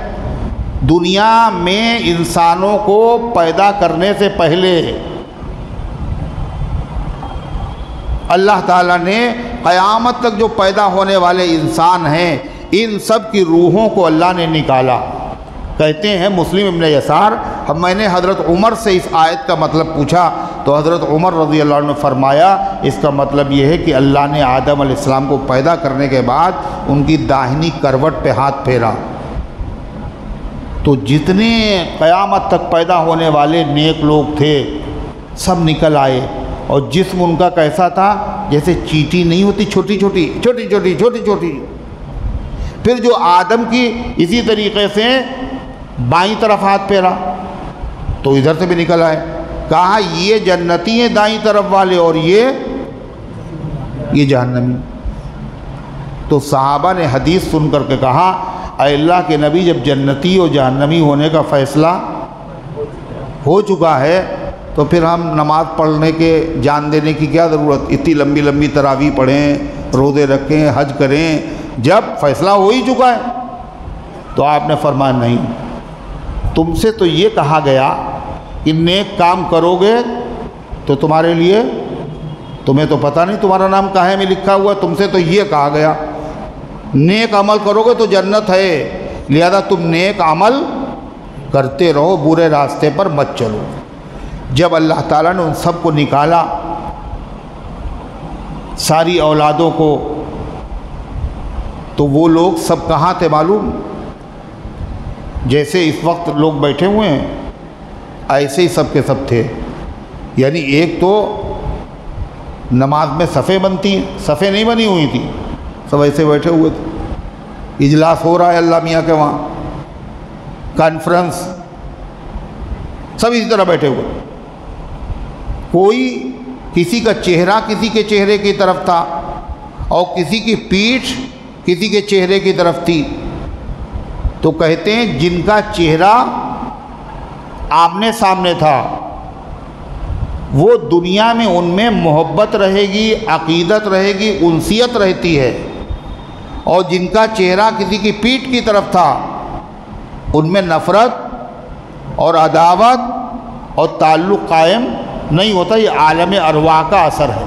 Speaker 1: دنیا میں انسانوں کو پیدا کرنے سے پہلے اللہ تعالیٰ نے قیامت تک جو پیدا ہونے والے انسان ہیں ان سب کی روحوں کو اللہ نے نکالا۔ کہتے ہیں مسلم ابن یسار، میں نے حضرت عمر سے اس آیت کا مطلب پوچھا تو حضرت عمر رضی اللہ عنہ نے فرمایا اس کا مطلب یہ ہے کہ اللہ نے آدم علیہ السلام کو پیدا کرنے کے بعد ان کی داہنی کروٹ پہ ہاتھ پھیرا تو جتنے قیامت تک پیدا ہونے والے نیک لوگ تھے سب نکل آئے، اور جسم ان کا کیسا تھا؟ جیسے چیٹی نہیں ہوتی، چھوٹی چھوٹی چھوٹی چھوٹی چھوٹی چھوٹی۔ پھر جو آدم کی اسی طریقے سے بائیں طرف ہاتھ پھیرا تو ادھر سے بھی نکل آئے۔ کہا یہ جنتی ہیں دائیں طرف والے اور یہ جہنمی۔ تو صحابہ نے حدیث سن کر کے کہا اے اللہ کے نبی، جب جنتی اور جہنمی ہونے کا فیصلہ ہو چکا ہے تو پھر ہم نماز پڑھنے کے جان دینے کی کیا ضرورت؟ اتنی لمبی لمبی تراویح پڑھیں، روزے رکھیں، حج کریں، جب فیصلہ ہو ہی چکا ہے۔ تو آپ نے فرمایا نہیں، تم سے تو یہ کہا گیا کہ نیک کام کرو گے تو تمہارے لیے، تمہیں تو پتہ نہیں تمہارا نام کہاں میں لکھا ہوا، تم سے تو یہ کہا گیا نیک عمل کرو گے تو جنت ہے، لہذا تم نیک عمل کرتے رہو، برے راستے پر مت چلو۔ جب اللہ تعالیٰ نے ان سب کو نکالا، ساری اولادوں کو، تو وہ لوگ سب کہاں تھے معلوم؟ جیسے اس وقت لوگ بیٹھے ہوئے ہیں ایسے ہی سب کے سب تھے۔ یعنی ایک تو نماز میں صفیں بنتی ہیں، صفیں نہیں بنی ہوئی تھی، سب ایسے بیٹھے ہوئے تھے، اجلاس ہو رہا ہے اللہ میاں کے وہاں، کانفرنس، سب اسی طرح بیٹھے ہوئے۔ کوئی کسی کا چہرہ کسی کے چہرے کی طرف تھا اور کسی کی پیٹھ کسی کے چہرے کی طرف تھی۔ تو کہتے ہیں جن کا چہرہ آمنے سامنے تھا وہ دنیا میں ان میں محبت رہے گی، عقیدت رہے گی، انسیت رہتی ہے، اور جن کا چہرہ کسی کی پیٹھ کی طرف تھا ان میں نفرت اور عداوت اور تعلق قائم نہیں ہوتا۔ یہ عالم ارواح کا اثر ہے۔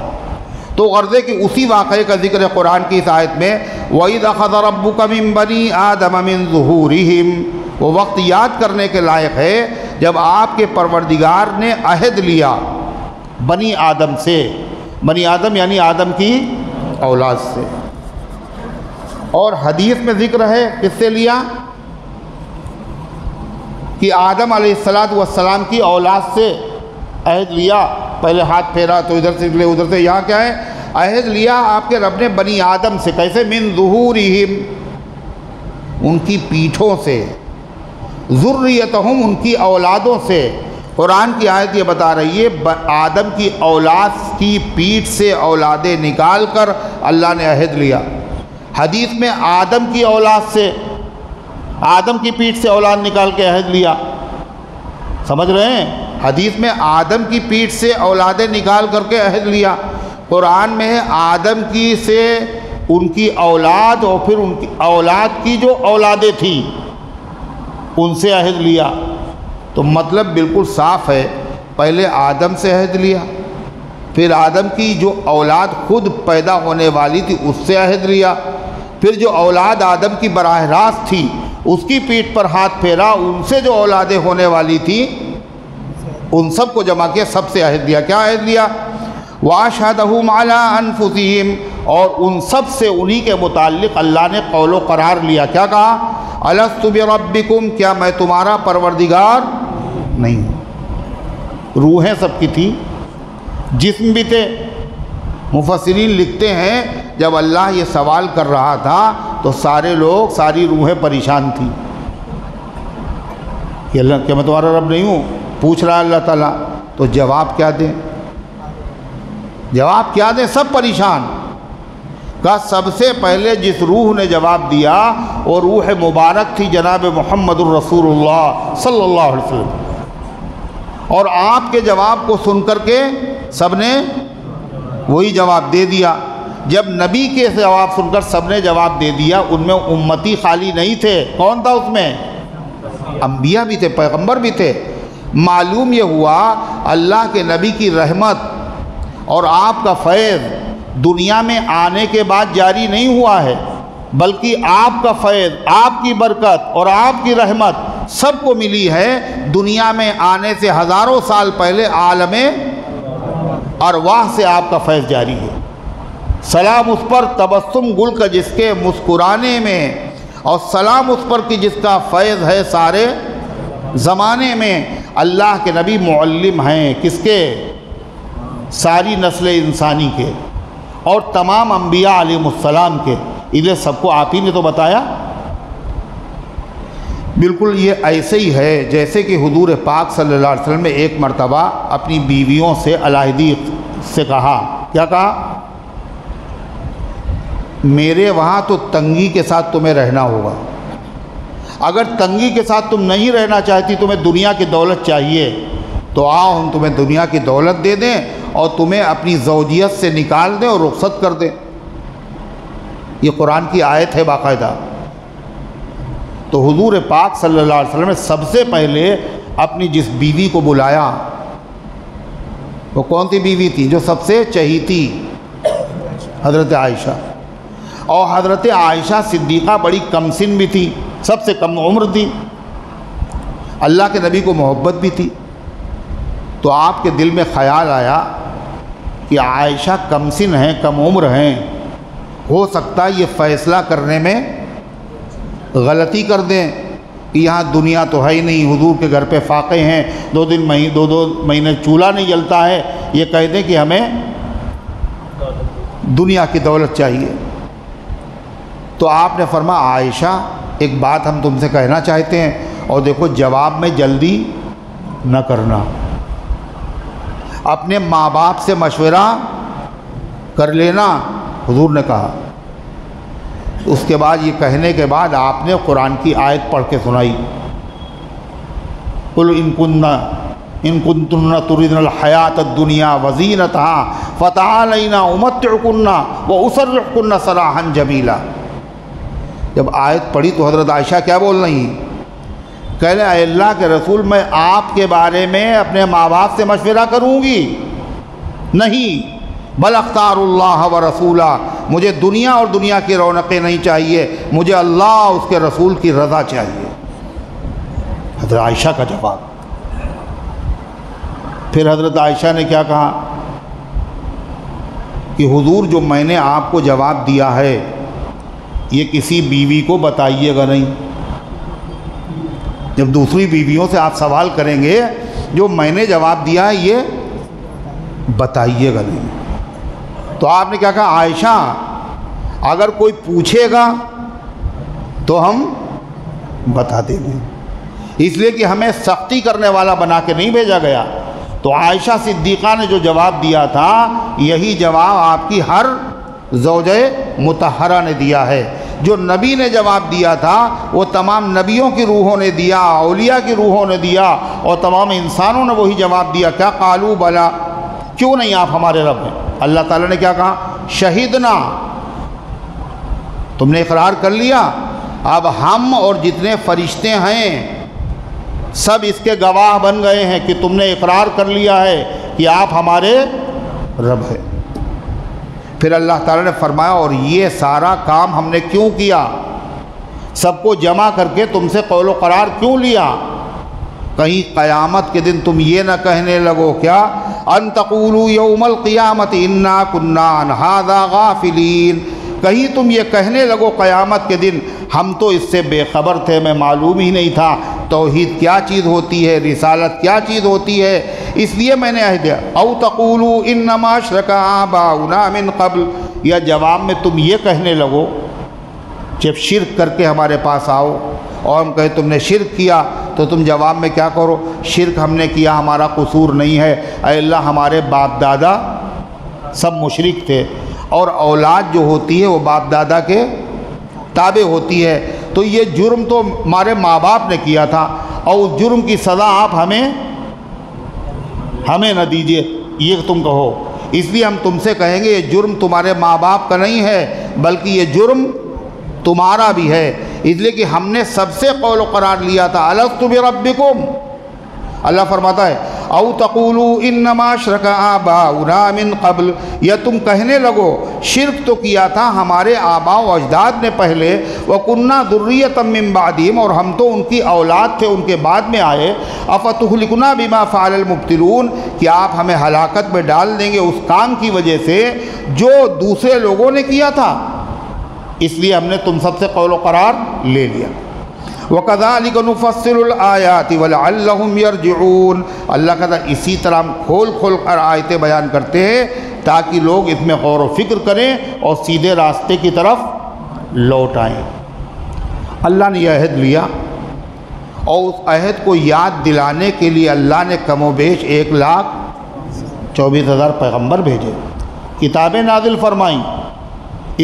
Speaker 1: تو غرض ہے کہ اسی واقعے کا ذکر ہے قرآن کی اس آیت میں، وَإِذْ أَخَذَ رَبُّكَ مِن بَنِي آدَمَ مِن ظُهُورِهِمْ، وہ وقت یاد کرنے کے لائق ہے جب آپ کے پروردگار نے عہد لیا بنی آدم سے، بنی آدم یعنی آدم کی اولاد سے۔ اور حدیث میں ذکر ہے کس سے لیا، کہ آدم علیہ السلام کی اولاد سے عہد لیا۔ پہلے ہاتھ پھیرا تو ادھر سے نکلے ادھر سے، یہاں کیا ہے، عہد لیا آپ کے رب نے بنی آدم سے۔ کیسے؟ من ظہورہم، ان کی پیٹھوں سے، ذریتہم، ان کی اولادوں سے۔ قرآن کی آیت یہ بتا رہی ہے آدم کی اولاد کی پیٹھ سے اولادیں نکال کر اللہ نے عہد لیا۔ حدیث میں آدم کی اولاد سے، آدم کی پیٹھ سے اولاد نکال کے عہد لیا، سمجھ رہے ہیں؟ حدیث میں آدم کی پیٹھ سے اولادیں نکال کر کے عہد لیا، قرآن میں ہے آدم کی سے ان کی اولاد اور پھر ان کی اولاد کی جو اولادیں تھیں ان سے عہد لیا۔ تو مطلب بالکل صاف ہے، پہلے آدم سے عہد لیا، پھر آدم کی جو اولاد خود پیدا ہونے والی تھی اس سے عہد لیا، پھر جو اولاد آدم کی براہ راست تھی اس کی پیٹھ پر ہاتھ پھیرا، ان سے جو اولادیں ہونے والی تھیں ان سب کو جمع کیا، سب سے عہد لیا۔ کیا عہد لیا؟ وَأَشْهَدَهُمْ عَلَىٰ أَنفُسِهِمْ، اور ان سب سے انہی کے متعلق اللہ نے قول و قرار لیا۔ کیا کہا؟ أَلَسْتُ بِرَبِّكُمْ، کیا میں تمہارا پروردگار نہیں ہوں؟ روحیں سب کی تھی، جسم بھی تھے۔ مفسرین لکھتے ہیں جب اللہ یہ سوال کر رہا تھا تو سارے لوگ، ساری روحیں پریشان تھیں کہ اللہ، کیا میں تمہارا رب نہیں ہوں؟ پوچھ رہا اللہ تعالیٰ، تو جواب کیا دیں؟ جواب کیا دیں؟ سب پریشان۔ کہا سب سے پہلے جس روح نے جواب دیا وہ روح مبارک تھی جناب محمد الرسول اللہ صلی اللہ علیہ وسلم، اور آپ کے جواب کو سن کر کے سب نے وہی جواب دے دیا۔ جب نبی کے جواب سن کر سب نے جواب دے دیا، ان میں امتی خالی نہیں تھے۔ کون تھا اس میں؟ انبیاء بھی تھے، پیغمبر بھی تھے۔ معلوم یہ ہوا اللہ کے نبی کی رحمت اور آپ کا فیض دنیا میں آنے کے بعد جاری نہیں ہوا ہے، بلکہ آپ کا فیض، آپ کی برکت اور آپ کی رحمت سب کو ملی ہے دنیا میں آنے سے ہزاروں سال پہلے۔ عالم ارواح سے آپ کا فیض جاری ہے۔ سلام اس پر تبسم گل کا جس کے مسکرانے میں، اور سلام اس پر کہ جس کا فیض ہے سارے زمانے میں۔ اللہ کے نبی معلم ہیں کس کے؟ ساری نسل انسانی کے، اور تمام انبیاء علیہ السلام کے۔ انہیں سب کو آپ ہی نے تو بتایا۔ بالکل یہ ایسے ہی ہے جیسے کہ حضور پاک صلی اللہ علیہ وسلم نے ایک مرتبہ اپنی بیویوں سے علیحدگی سے کہا۔ کیا کہا؟ میرے وہاں تو تنگی کے ساتھ تمہیں رہنا ہوگا، اگر تنگی کے ساتھ تم نہیں رہنا چاہتی، تمہیں دنیا کی دولت چاہیے تو آؤ ہم تمہیں دنیا کی دولت دے دیں اور تمہیں اپنی زوجیت سے نکال دیں اور رخصت کر دیں۔ یہ قرآن کی آیت ہے باقاعدہ۔ تو حضور پاک صلی اللہ علیہ وسلم نے سب سے پہلے اپنی جس بیوی کو بلایا، وہ کون سی بیوی تھی؟ جو سب سے چہیتی، حضرت عائشہ۔ اور حضرت عائشہ صدیقہ بڑی کم سن بھی تھی، سب سے کم عمر تھی، اللہ کے نبی کو محبت بھی تھی۔ تو آپ کے دل میں خیال آیا کہ عائشہ کم سن ہیں، کم عمر ہیں، ہو سکتا ہے یہ فیصلہ کرنے میں غلطی کر دیں کہ یہاں دنیا تو ہے ہی نہیں، حضور کے گھر پہ فاقے ہیں، دو مہینے چولہا نہیں جلتا ہے، یہ کہہ دیں کہ ہمیں دنیا کی دولت چاہیے۔ تو آپ نے فرمایا عائشہ ایک بات ہم تم سے کہنا چاہتے ہیں، اور دیکھو جواب میں جلدی نہ کرنا، اپنے ماں باپ سے مشورہ کر لینا، حضور نے کہا۔ اس کے بعد یہ کہنے کے بعد آپ نے قرآن کی آیت پڑھ کے سنائی، قُلْ إِن كُنتُنَّ تُرِدْنَ الْحَيَاةَ الدُّنْيَا وَزِينَتَهَا فَتَعَالَيْنَا أُمَتِّعْكُنَّ وَأُسَرِّحْكُنَّ سَرَاحًا جَمِيلًا۔ جب آیت پڑھی تو حضرت عائشہ کیا بول رہی ہیں؟ کہہ لیں اے اللہ کے رسول، میں آپ کے بارے میں اپنے ماں باپ سے مشورہ کروں گی؟ نہیں، بل اختار اللہ و رسولہ، مجھے دنیا اور دنیا کی رونقیں نہیں چاہیے، مجھے اللہ اور اس کے رسول کی رضا چاہیے۔ حضرت عائشہ کا جواب۔ پھر حضرت عائشہ نے کیا کہا کہ حضور جو میں نے آپ کو جواب دیا ہے یہ کسی بیوی کو بتائیے گا نہیں۔ جب دوسری بیویوں سے آپ سوال کریں گے جو میں نے جواب دیا ہے یہ بتائیے گا نہیں۔ تو آپ نے کیا کہا، عائشہ اگر کوئی پوچھے گا تو ہم بتا دیں گے، اس لیے کہ ہمیں سختی کرنے والا بنا کے نہیں بھیجا گیا۔ تو عائشہ صدیقہ نے جو جواب دیا تھا یہی جواب آپ کی ہر زوجہ مطہرہ نے دیا ہے۔ جو نبی نے جواب دیا تھا وہ تمام نبیوں کی روحوں نے دیا، اولیاء کی روحوں نے دیا، اور تمام انسانوں نے وہی جواب دیا۔ کیا قالوا بلا، کیوں نہیں آپ ہمارے رب ہیں؟ اللہ تعالیٰ نے کیا کہا، شہدنا، تم نے اقرار کر لیا، اب ہم اور جتنے فرشتے ہیں سب اس کے گواہ بن گئے ہیں کہ تم نے اقرار کر لیا ہے کہ آپ ہمارے رب ہیں۔ پھر اللہ تعالیٰ نے فرمایا اور یہ سارا کام ہم نے کیوں کیا، سب کو جمع کر کے تم سے قول و قرار کیوں لیا، کہیں قیامت کے دن تم یہ نہ کہنے لگو کیا، ان تقولوا یوم القیامت انا کنا عن ھذا غافلین، کہیں تم یہ کہنے لگو قیامت کے دن ہم تو اس سے بے خبر تھے، میں معلوم ہی نہیں تھا توحید کیا چیز ہوتی ہے، رسالت کیا چیز ہوتی ہے، اس لیے میں نے عہد دیا۔ او تقولوا انما اشرک آباؤنا من قبل، یا جواب میں تم یہ کہنے لگو جب شرک کر کے ہمارے پاس آؤ اور ہم کہیں تم نے شرک کیا تو تم جواب میں کیا کرو، شرک ہم نے کیا ہمارا قصور نہیں ہے، اے اللہ ہمارے باپ دادا سب مشرک تھے، اور اولاد جو ہوتی ہے وہ باپ دادا کے تابع ہوتی ہے، تو یہ جرم تو ہمارے ماں باپ نے کیا تھا اور اس جرم کی سزا آپ ہمیں نہ دیجیے، یہ تم کہو، اس لیے ہم تم سے کہیں گے یہ جرم تمہارے ماں باپ کا نہیں ہے بلکہ یہ جرم تمہارا بھی ہے، اس لیے کہ ہم نے سب سے قول و قرار لیا تھا الست بربکم۔ اللہ فرماتا ہے او تقولوا انما اشرک آباؤنا من قبل، یا تم کہنے لگو شرک تو کیا تھا ہمارے آباء و اجداد نے پہلے، وَكُنَّا ذُرِّيَّةً مِّن بَعْدِهِمْ، اور ہم تو ان کی اولاد تھے ان کے بعد میں آئے، أَفَتُهْلِكُنَا بِمَا فَعَلَ الْمُبْطِلُونَ، کہ آپ ہمیں ہلاکت میں ڈال دیں گے اس کام کی وجہ سے جو دوسرے لوگوں نے کیا تھا، اس لیے ہم نے تم سب سے قول و قرار لے لیا۔ وَكَذَلِكَ نُفَصِّلُ الْآيَاتِ وَلَعَلَّهُمْ يَرْجِعُونَ، اللہ کہتا ہے اسی طرح ہم کھول کھول کر آیتیں بیان کرتے ہیں تاکہ لوگ اس میں غور و فکر کریں اور سیدھے راستے کی طرف لوٹ آئیں۔ اللہ نے یہ عہد لیا اور اس عہد کو یاد دلانے کے لیے اللہ نے کم و بیش 1,24,000 پیغمبر بھیجے، کتابیں نازل فرمائیں،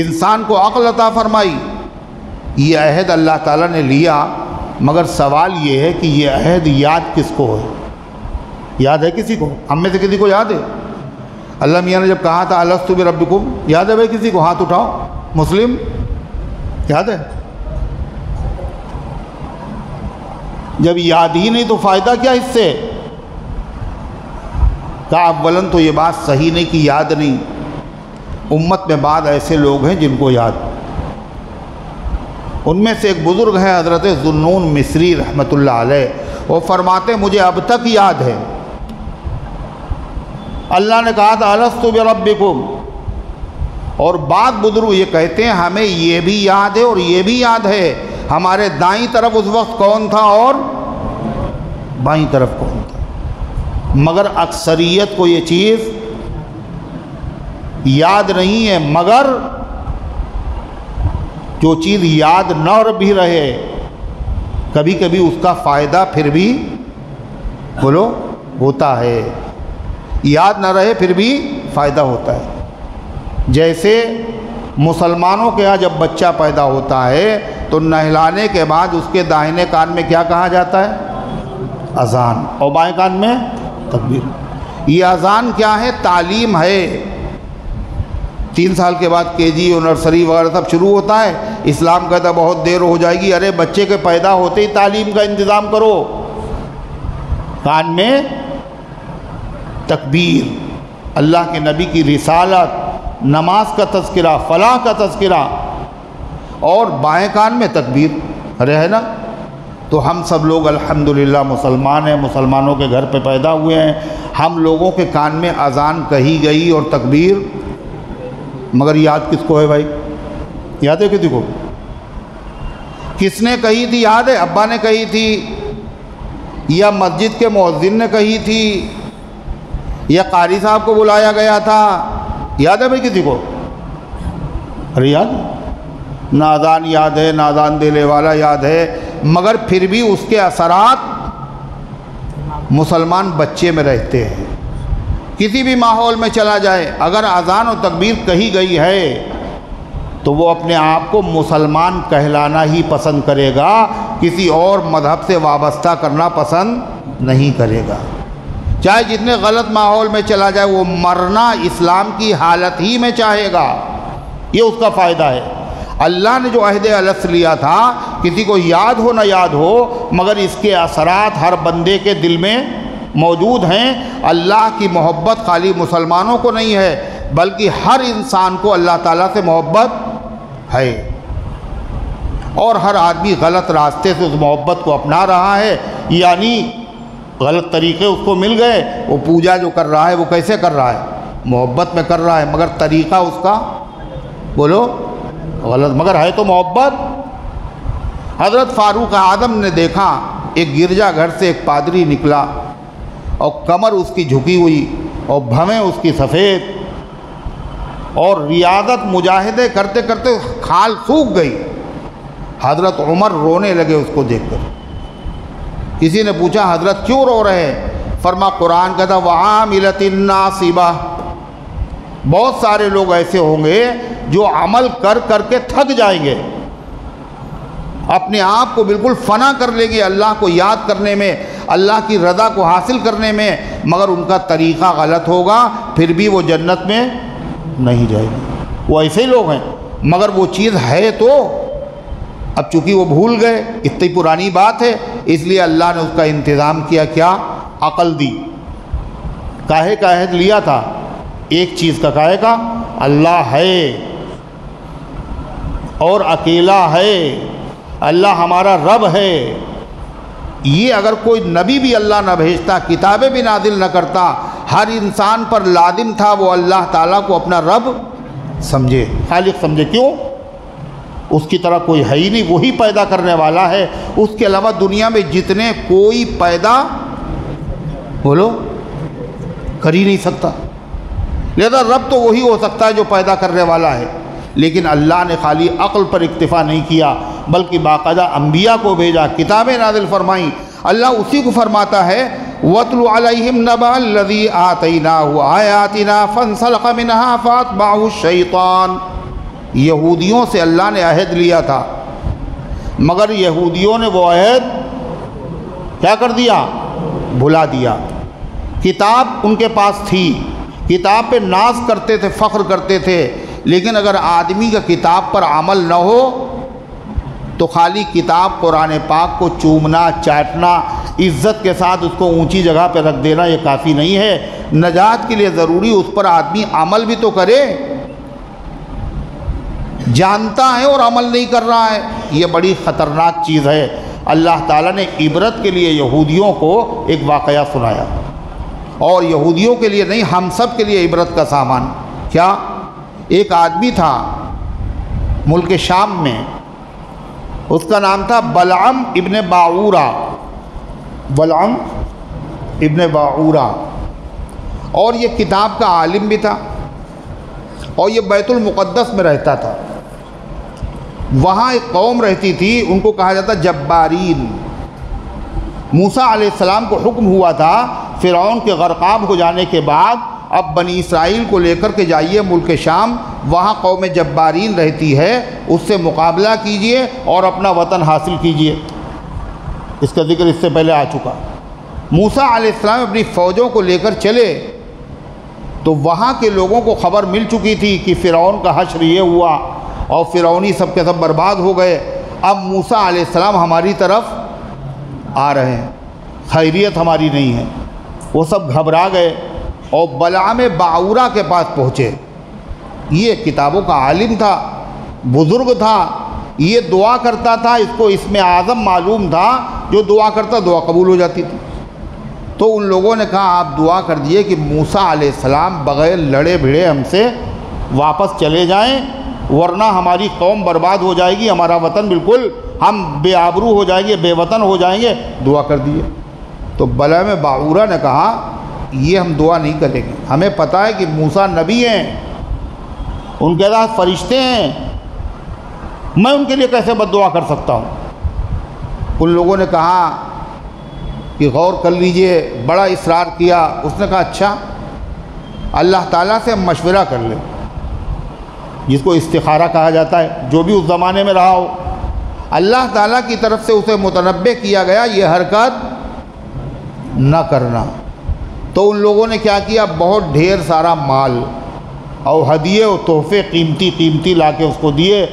Speaker 1: انسان کو عقل عطا فرمائی۔ یہ عہد اللہ تعالیٰ نے لیا، مگر سوال یہ ہے کہ یہ عہد یاد کس کو ہے؟ یاد ہے کسی کو؟ ہم میں سے کسی کو یاد ہے؟ اللہ میاں نے جب کہا تھا الست بربکم، یاد ہے بھائی کسی کو؟ ہاتھ اٹھاؤ۔ مسلم یاد ہے؟ جب یاد ہی نہیں تو فائدہ کیا اس سے؟ کہا اولاً تو یہ بات صحیح نہیں کہ یاد نہیں، امت میں بعض ایسے لوگ ہیں جن کو یاد، ان میں سے ایک بزرگ ہیں حضرت ذوالنون مصری رحمۃ اللہ علیہ، وہ فرماتے مجھے اب تک یاد ہے اللہ نے کہا تھا الست بربکم، اور بعض بزرگ یہ کہتے ہیں ہمیں یہ بھی یاد ہے اور یہ بھی یاد ہے ہمارے دائیں طرف اس وقت کون تھا اور بائیں طرف کون تھا، مگر اکثریت کو یہ چیز یاد نہیں ہے۔ مگر جو چیز یاد نہ بھی رہے کبھی کبھی اس کا فائدہ پھر بھی بولو ہوتا ہے، یاد نہ رہے پھر بھی فائدہ ہوتا ہے۔ جیسے مسلمانوں کے ہاں جب بچہ پیدا ہوتا ہے تو نہلانے کے بعد اس کے داہنے کان میں کیا کہا جاتا ہے؟ اذان، اور بائیں کان میں تکبیر۔ یہ اذان کیا ہے؟ تعلیم ہے۔ 3 سال کے بعد KG اور نرسری وغیرہ سب شروع ہوتا ہے، اسلام کہتا بہت دیر ہو جائے گی، ارے بچے کے پیدا ہوتے ہی تعلیم کا انتظام کرو، کان میں تکبیر، اللہ کے نبی کی رسالت، نماز کا تذکرہ، فلاح کا تذکرہ، اور بائیں کان میں تکبیر ہے نا۔ تو ہم سب لوگ الحمدللہ مسلمان ہیں، مسلمانوں کے گھر پہ پیدا ہوئے ہیں، ہم لوگوں کے کان میں اذان کہی گئی اور تکبیر، مگر یاد کس کو ہے بھائی؟ یاد ہے کسی کو؟ کس نے کہی تھی یاد ہے؟ ابا نے کہی تھی یا مسجد کے مؤذن نے کہی تھی یا قاری صاحب کو بلایا گیا تھا؟ یاد ہے بھائی کسی کو؟ ارے یاد نہ اذان یاد ہے، نہ اذان دینے والا یاد ہے، مگر پھر بھی اس کے اثرات مسلمان بچے میں رہتے ہیں۔ کسی بھی ماحول میں چلا جائے، اگر اذان و تکبیر کہی گئی ہے تو وہ اپنے آپ کو مسلمان کہلانا ہی پسند کرے گا، کسی اور مذہب سے وابستہ کرنا پسند نہیں کرے گا۔ چاہے جتنے غلط ماحول میں چلا جائے، وہ مرنا اسلام کی حالت ہی میں چاہے گا، یہ اس کا فائدہ ہے۔ اللہ نے جو عہد الست لیا تھا، کسی کو یاد ہو نہ یاد ہو، مگر اس کے اثرات ہر بندے کے دل میں موجود ہیں۔ اللہ کی محبت خالی مسلمانوں کو نہیں ہے، بلکہ ہر انسان کو اللہ تعالیٰ سے محبت ہے، اور ہر آدمی غلط راستے سے اس محبت کو اپنا رہا ہے، یعنی غلط طریقے اس کو مل گئے، وہ پوجا جو کر رہا ہے وہ کیسے کر رہا ہے؟ محبت میں کر رہا ہے، مگر طریقہ اس کا بولو غلط، مگر ہے تو محبت۔ حضرت فاروق اعظم نے دیکھا ایک گرجا گھر سے ایک پادری نکلا، اور کمر اس کی جھکی ہوئی اور بھویں اس کی سفید، اور ریاضت مجاہدے کرتے کرتے کھال سوکھ گئی۔ حضرت عمر رونے لگے اس کو دیکھ کر۔ کسی نے پوچھا حضرت کیوں رو رہے ہیں؟ فرما قرآن کہتا وَعَامِلَةٍ نَاصِبَةٍ، بہت سارے لوگ ایسے ہوں گے جو عمل کر کر کے تھک جائیں گے، اپنے آپ کو بالکل فنا کر لیں گے اللہ کو یاد کرنے میں، اللہ کی رضا کو حاصل کرنے میں، مگر ان کا طریقہ غلط ہوگا، پھر بھی وہ جنت میں نہیں جائے گی۔ وہ ایسے ہی لوگ ہیں، مگر وہ چیز ہے تو اب چونکہ وہ بھول گئے، اتنی پرانی بات ہے، اس لیے اللہ نے اس کا انتظام کیا، کیا؟ عقل دی۔ کاہے کا عہد لیا تھا؟ ایک چیز کا، کاہے کا؟ اللہ ہے اور اکیلا ہے، اللہ ہمارا رب ہے۔ یہ اگر کوئی نبی بھی اللہ نہ بھیجتا، کتابیں بھی نازل نہ کرتا، ہر انسان پر لازم تھا وہ اللہ تعالیٰ کو اپنا رب سمجھے، خالق سمجھے۔ کیوں؟ اس کی طرح کوئی ہے ہی نہیں، وہی پیدا کرنے والا ہے، اس کے علاوہ دنیا میں جتنے کوئی پیدا بولو کر ہی نہیں سکتا، لہذا رب تو وہی ہو سکتا ہے جو پیدا کرنے والا ہے۔ لیکن اللہ نے خالی عقل پر اکتفا نہیں کیا، بلکہ باقاعدہ انبیاء کو بھیجا، کتابیں نازل فرمائیں۔ اللہ اسی کو فرماتا ہے وَاتْلُ عَلَيْهِمْ نَبَأَ الَّذِي آتَيْنَاهُ آيَاتِنَا فَانْسَلَخَ مِنْهَا فَأَتْبَعَهُ الشَّيْطَانُ۔ یہودیوں سے اللہ نے عہد لیا تھا، مگر یہودیوں نے وہ عہد کیا کر دیا؟ بھلا دیا۔ کتاب ان کے پاس تھی، کتاب پہ ناز کرتے تھے، فخر کرتے تھے، لیکن اگر آدمی کا کتاب پر عمل نہ ہو تو خالی کتاب قرآن پاک کو چومنا، چاٹنا، عزت کے ساتھ اس کو اونچی جگہ پہ رکھ دینا یہ کافی نہیں ہے۔ نجات کے لیے ضروری اس پر آدمی عمل بھی تو کرے۔ جانتا ہے اور عمل نہیں کر رہا ہے، یہ بڑی خطرناک چیز ہے۔ اللہ تعالیٰ نے عبرت کے لیے یہودیوں کو ایک واقعہ سنایا، اور یہودیوں کے لیے نہیں، ہم سب کے لیے عبرت کا سامان۔ کیا؟ ایک آدمی تھا ملک شام میں، اس کا نام تھا بلعم ابن باعورہ، بلعم ابن باعورہ، اور یہ کتاب کا عالم بھی تھا، اور یہ بیت المقدس میں رہتا تھا۔ وہاں ایک قوم رہتی تھی، ان کو کہا جاتا جبارین۔ موسیٰ علیہ السلام کو حکم ہوا تھا فرعون کے غرقاب ہو جانے کے بعد اب بنی اسرائیل کو لے کر کے جائیے ملک شام، وہاں قوم جبارین رہتی ہے، اس سے مقابلہ کیجئے اور اپنا وطن حاصل کیجئے۔ اس کا ذکر اس سے پہلے آ چکا۔ موسیٰ علیہ السلام اپنی فوجوں کو لے کر چلے تو وہاں کے لوگوں کو خبر مل چکی تھی کہ فرعون کا حشر یہ ہوا اور فرعونی سب کے سب برباد ہو گئے، اب موسیٰ علیہ السلام ہماری طرف آ رہے ہیں، خیریت ہماری نہیں ہے۔ وہ سب گھبرا گئے، اور بلعام باعورہ کے پاس پہنچے. یہ کتابوں کا عالم تھا، بزرگ تھا، یہ دعا کرتا تھا، اس کو اسم اعظم معلوم تھا، جو دعا کرتا دعا قبول ہو جاتی تھی. تو ان لوگوں نے کہا آپ دعا کر دیے کہ موسیٰ علیہ السلام بغیر لڑے بھڑے ہم سے واپس چلے جائیں، ورنہ ہماری قوم برباد ہو جائے گی، ہمارا وطن بالکل ہم بے آبرو ہو جائیں گے، بے وطن ہو جائیں گے. دعا کر دیے. تو بلعام باعورہ نے کہا یہ ہم دعا نہیں کریں گے، ہمیں پتہ ہے کہ موسیٰ نبی ہیں، ان کے ساتھ فرشتے ہیں، میں ان کے لیے کیسے بد دعا کر سکتا ہوں. ان لوگوں نے کہا کہ غور کر لیجئے، بڑا اصرار کیا. اس نے کہا اچھا اللہ تعالیٰ سے مشورہ کر لیں، جس کو استخارہ کہا جاتا ہے، جو بھی اس زمانے میں رہا ہو. اللہ تعالیٰ کی طرف سے اسے متنبہ کیا گیا یہ حرکت نہ کرنا. تو ان لوگوں نے کیا کیا، بہت ڈھیر سارا مال اور ہدیے اور تحفے قیمتی لا کے اس کو دیے.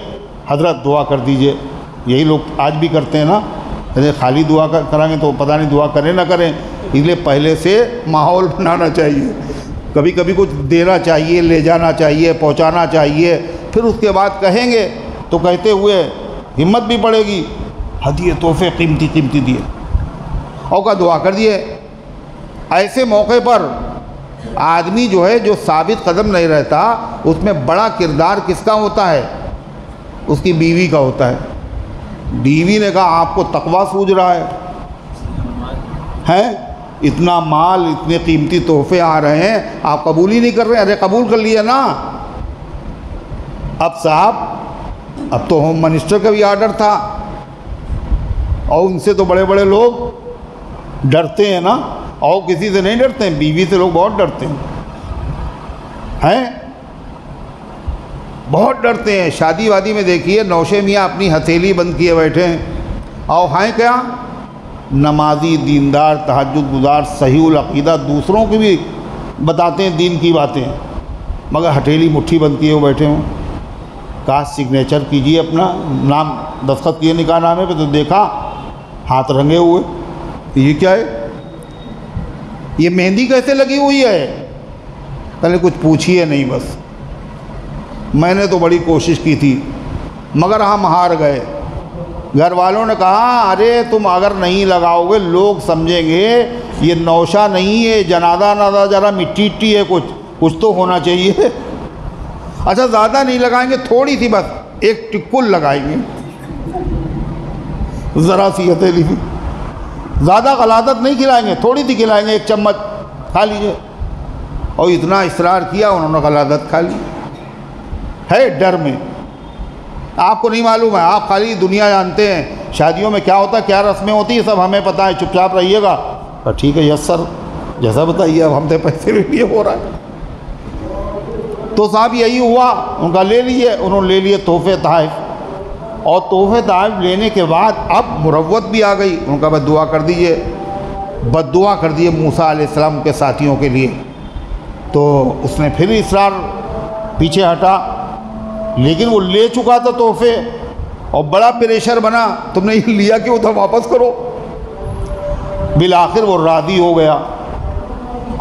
Speaker 1: حضرت دعا کر دیجئے. یہی لوگ آج بھی کرتے ہیں نا، خالی دعا کریں گے تو پتہ نہیں دعا کریں نہ کریں، اس لیے پہلے سے ماحول بنانا چاہیے. کبھی کبھی کچھ دینا چاہیے، لے جانا چاہیے، پہنچانا چاہیے، پھر اس کے بعد کہیں گے تو کہتے ہوئے ہمت بھی پڑے گی. ہدیے تحفے قیمتی دیے اور کا دعا کر دیے. ایسے موقع پر آدمی جو ہے جو ثابت قدم نہیں رہتا، اس میں بڑا کردار کس کا ہوتا ہے؟ اس کی بیوی کا ہوتا ہے. بیوی نے کہا آپ کو تقویٰ سوجھ رہا ہے، اتنا مال، اتنے قیمتی تحفے آ رہے ہیں، آپ قبول ہی نہیں کر رہے. ارے قبول کر لیا نا. اب صاحب اب تو ہوم منسٹر کا بھی آرڈر تھا، اور ان سے تو بڑے بڑے لوگ ڈرتے ہیں نا، اور کسی سے نہیں ڈرتے ہیں، بیوی سے لوگ بہت ڈرتے ہیں، بہت ڈرتے ہیں. شادی وادی میں دیکھیے نوشے میاں اپنی ہتھیلی بند کیے بیٹھے ہیں، اور ہیں کیا؟ نمازی، دیندار، تہجد گزار، صحیح العقیدہ، دوسروں کی بھی بتاتے ہیں دین کی باتیں، مگر ہتھیلی مٹھی بند کیے ہوئے بیٹھے ہوں. کہا سگنیچر کیجئے، اپنا نام دستخط کیے نکاح نامے پہ، تو دیکھا ہاتھ رنگے ہوئے. یہ کیا ہے؟ یہ مہندی کیسے لگی ہوئی ہے؟ پہلے کچھ پوچھیے نہیں، بس میں نے تو بڑی کوشش کی تھی مگر ہم ہار گئے. گھر والوں نے کہا ارے تم اگر نہیں لگاؤ گے لوگ سمجھیں گے یہ نوشہ نہیں ہے، جنازہ نہ ذرا مٹی ہے، کچھ تو ہونا چاہیے. اچھا زیادہ نہیں لگائیں گے، تھوڑی سی بس ایک ٹکل لگائیں گے، ذرا سی ہتھیلی، زیادہ غلاظت نہیں کھلائیں گے، تھوڑی سی کھلائیں گے، ایک چمچ کھا لیجئے. اور اتنا اصرار کیا، انہوں نے غلاظت کھا لی. ہے ڈر میں، آپ کو نہیں معلوم ہے، آپ خالی دنیا جانتے ہیں شادیوں میں کیا ہوتا ہے، کیا رسمیں ہوتی ہیں، سب ہمیں پتہ ہے، چپ چاپ رہیے گا. ٹھیک ہے یس سر، جیسا بتائیے، اب ہم سے پیسے لے لیے ہو رہا ہے. تو صاحب یہی ہوا، ان کا لے لیے، انہوں نے لے لیے تحفے تحائف. اور تحفے تحائف لینے کے بعد اب مروت بھی آ گئی. ان کا بد دعا کر دیجئے، بد دعا کر دیے موسیٰ علیہ السلام کے ساتھیوں کے لیے. تو اس نے پھر اصرار پیچھے ہٹا، لیکن وہ لے چکا تھا تحفے، اور بڑا پریشر بنا، تم نے یہ لیا کہ ادھر واپس کرو. بالآخر وہ راضی ہو گیا،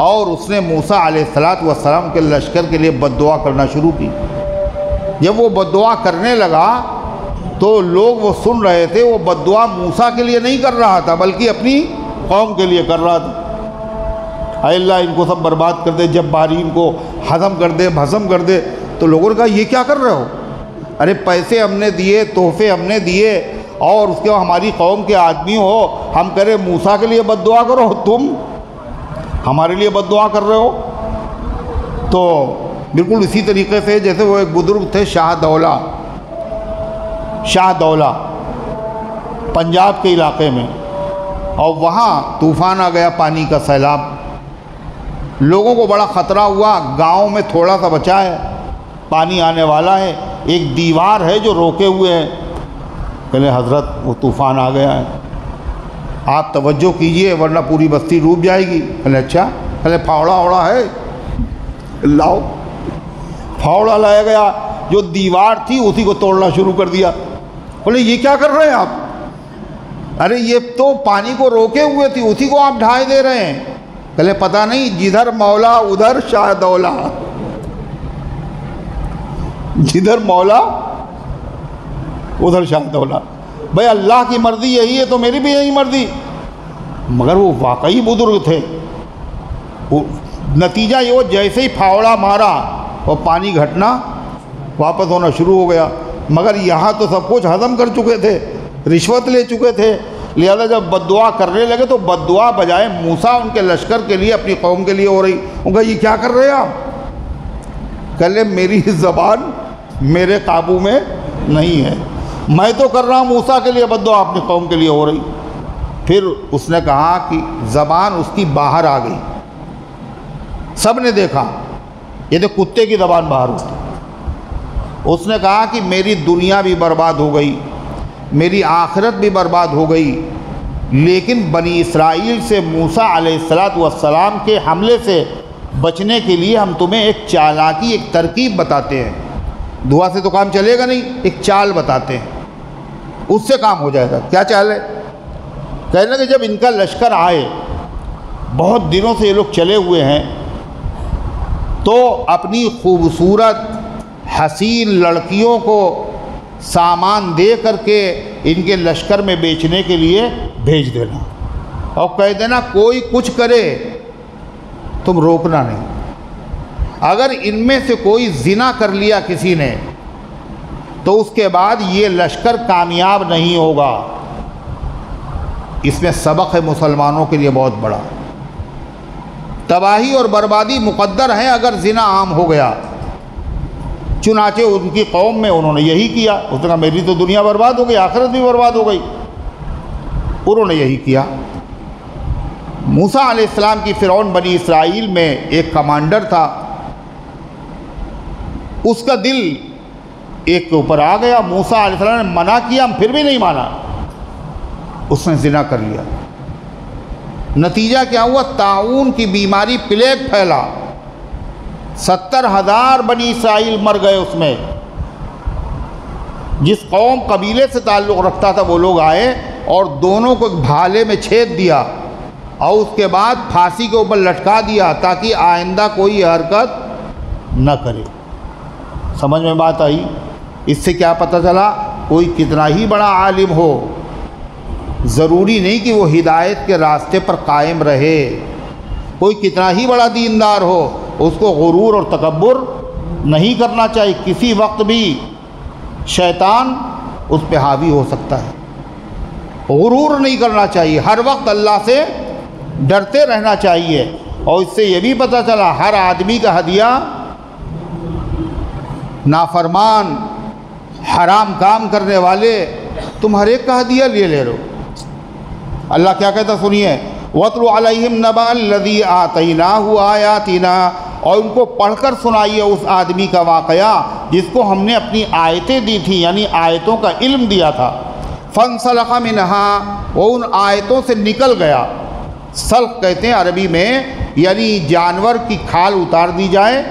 Speaker 1: اور اس نے موسیٰ علیہ السلام کے لشکر کے لیے بد دعا کرنا شروع کی. جب وہ بد دعا کرنے لگا تو لوگ وہ سن رہے تھے، وہ بد دعا موسیٰ کے لیے نہیں کر رہا تھا بلکہ اپنی قوم کے لیے کر رہا تھا. اے اللہ ان کو سب برباد کر دے، جبارین کو ہضم کر دے، بھسم کر دے. تو لوگوں نے کہا یہ کیا کر رہے ہو؟ ارے پیسے ہم نے دیے، تحفے ہم نے دیے، اور اس کے بعد ہماری قوم کے آدمی ہو، ہم کہہ رہے موسیٰ کے لیے بد دعا کرو، تم ہمارے لیے بد دعا کر رہے ہو. تو بالکل اسی طریقے سے جیسے وہ ایک بزرگ تھے شاہ دولہ پنجاب کے علاقے میں، اور وہاں طوفان آ گیا، پانی کا سیلاب. لوگوں کو بڑا خطرہ ہوا، گاؤں میں تھوڑا سا بچا ہے، پانی آنے والا ہے، ایک دیوار ہے جو روکے ہوئے ہے. کہلے حضرت وہ طوفان آ گیا ہے، آپ توجہ کیجئے ورنہ پوری بستی ڈوب جائے گی. کہلے اچھا، کہلے پھاوڑا اوڑا ہے، لاؤ. پھاوڑا لایا گیا، جو دیوار تھی اسی کو توڑنا شروع کر دیا. بولے یہ کیا کر رہے ہیں آپ؟ ارے یہ تو پانی کو روکے ہوئے تھی، اسی کو آپ ڈھائے دے رہے ہیں. کہلے پتہ نہیں جدھر مولا ادھر شاہ دولا، جدھر مولا ادھر شاہ دولا۔ بھائی اللہ کی مرضی یہی ہے تو میری بھی یہی مرضی۔ مگر وہ واقعی بزرگ تھے۔ نتیجہ یہ، وہ جیسے ہی پھاوڑا مارا اور پانی گھٹنا واپس ہونا شروع ہو گیا۔ مگر یہاں تو سب کچھ ہضم کر چکے تھے، رشوت لے چکے تھے، لہذا جب بد دعا کرنے لگے تو بد دعا بجائے موسیٰ ان کے لشکر کے لیے، اپنی قوم کے لیے ہو رہی۔ ان کا یہ کیا کر رہے ہیں آپ؟ کہہ لے میری زبان میرے قابو میں نہیں ہے، میں تو کر رہا ہوں موسیٰ کے لیے بد دعا، اپنی قوم کے لیے ہو رہی۔ پھر اس نے کہا کہ زبان اس کی باہر آ گئی، سب نے دیکھا، یہ تو کتے کی زبان باہر ہوتی۔ اس نے کہا کہ میری دنیا بھی برباد ہو گئی، میری آخرت بھی برباد ہو گئی، لیکن بنی اسرائیل سے موسیٰ علیہ السلام کے حملے سے بچنے کے لیے ہم تمہیں ایک چالاکی، ایک ترکیب بتاتے ہیں۔ دعا سے تو کام چلے گا نہیں، ایک چال بتاتے ہیں، اس سے کام ہو جائے گا۔ کیا چال ہے؟ کہنے لگے جب ان کا لشکر آئے، بہت دنوں سے یہ لوگ چلے ہوئے ہیں، تو اپنی خوبصورت حسین لڑکیوں کو سامان دے کر کے ان کے لشکر میں بیچنے کے لیے بھیج دینا، اور کہہ دینا کوئی کچھ کرے تم روکنا نہیں۔ اگر ان میں سے کوئی زنا کر لیا کسی نے تو اس کے بعد یہ لشکر کامیاب نہیں ہوگا۔ اس میں سبق ہے مسلمانوں کے لیے بہت بڑا، تباہی اور بربادی مقدر ہے اگر زنا عام ہو گیا۔ چنانچہ ان کی قوم میں انہوں نے یہی کیا۔ اس نے کہا میری تو دنیا برباد ہو گئی، آخرت بھی برباد ہو گئی۔ انہوں نے یہی کیا۔ موسیٰ علیہ السلام کی فرعون بنی اسرائیل میں ایک کمانڈر تھا، اس کا دل ایک کے اوپر آ گیا۔ موسیٰ علیہ السلام نے منع کیا، پھر بھی نہیں مانا، اس نے زنا کر لیا۔ نتیجہ کیا ہوا؟ طاعون کی بیماری، پلیگ پھیلا، 70,000 بنی اسرائیل مر گئے۔ اس میں جس قوم قبیلے سے تعلق رکھتا تھا وہ لوگ آئے اور دونوں کو بھالے میں چھید دیا، اور اس کے بعد پھانسی کے اوپر لٹکا دیا تاکہ آئندہ کوئی حرکت نہ کرے۔ سمجھ میں بات آئی؟ اس سے کیا پتہ چلا؟ کوئی کتنا ہی بڑا عالم ہو، ضروری نہیں کہ وہ ہدایت کے راستے پر قائم رہے۔ کوئی کتنا ہی بڑا دیندار ہو، اس کو غرور اور تکبر نہیں کرنا چاہیے۔ کسی وقت بھی شیطان اس پہ حاوی ہو سکتا ہے۔ غرور نہیں کرنا چاہیے، ہر وقت اللہ سے ڈرتے رہنا چاہیے۔ اور اس سے یہ بھی پتہ چلا ہر آدمی کا ہدیہ نافرمان، حرام کام کرنے والے، تم ہر ایک کا ہدیہ لے رہو۔ اللہ کیا کہتا سنیے، وَاتْلُ عَلَيْهِمْ نَبَأَ الَّذِي آتَيْنَاهُ آيَاتِنَا، اور ان کو پڑھ کر سنائیے اس آدمی کا واقعہ جس کو ہم نے اپنی آیتیں دی تھیں، یعنی آیتوں کا علم دیا تھا۔ فَانْسَلَخَ مِنْهَا، وہ ان آیتوں سے نکل گیا۔ سلخ کہتے ہیں عربی میں، یعنی جانور کی کھال اتار دی جائے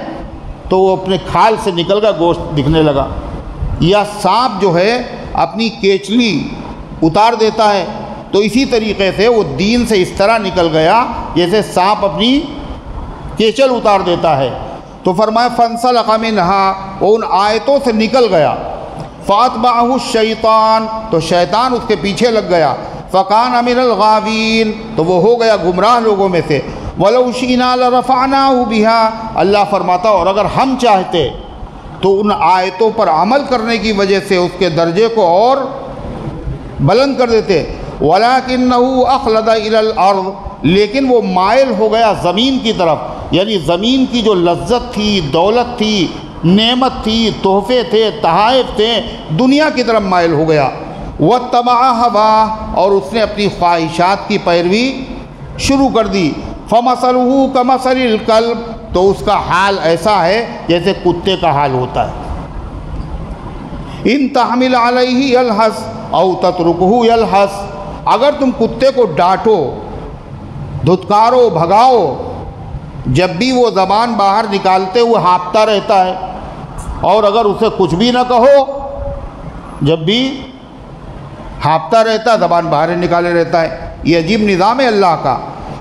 Speaker 1: تو وہ اپنے کھال سے نکل گیا، گوشت دکھنے لگا۔ یا سانپ جو ہے اپنی کیچلی اتار دیتا ہے، تو اسی طریقے سے وہ دین سے اس طرح نکل گیا جیسے سانپ اپنی کیچل اتار دیتا ہے۔ تو فرمایا فَانْسَلَخَ مِنْهَا، وہ ان آیتوں سے نکل گیا۔ فَأَتْبَعَهُ الشَّيْطَانُ، تو شیطان اس کے پیچھے لگ گیا۔ فَكَانَ مِنَ الْغَاوِينَ، تو وہ ہو گیا گمراہ لوگوں میں سے۔ وَلَوْ شِئْنَا لَرَفَعْنَاهُ بِهَا، اللہ فرماتا اور اگر ہم چاہتے تو ان آیتوں پر عمل کرنے کی وجہ سے اس کے درجے کو اور بلند کر دیتے۔ وَلَكِنَّهُ أَخْلَدَ إِلَى الْأَرْضِ، لیکن وہ مائل ہو گیا زمین کی طرف، یعنی زمین کی جو لذت تھی، دولت تھی، نعمت تھی، تحفے تھے، تحائف تھے، دنیا کی طرف مائل ہو گیا۔ وَاتَّبَعَ هَوَاهُ، اور اس نے اپنی خواہشات کی پیروی شروع کر دی۔ فَمَثَلُهُ كَمَثَلِ الْكَلْبِ، تو اس کا حال ایسا ہے جیسے کتے کا حال ہوتا ہے۔ إِن تَحْمِلْ عَلَيْهِ يَلْهَثْ أَوْ تَتْرُكْهُ يَلْهَثْ، اگر تم کتے کو ڈانٹو، دھتکارو، بھگاؤ، جب بھی وہ زبان باہر نکالتے ہوئے ہانپتا رہتا ہے، اور اگر اسے کچھ بھی نہ کہو، جب بھی ہانپتا رہتا ہے، زبان باہر نکالے رہتا ہے۔ یہ عجیب نظام ہے اللہ کا۔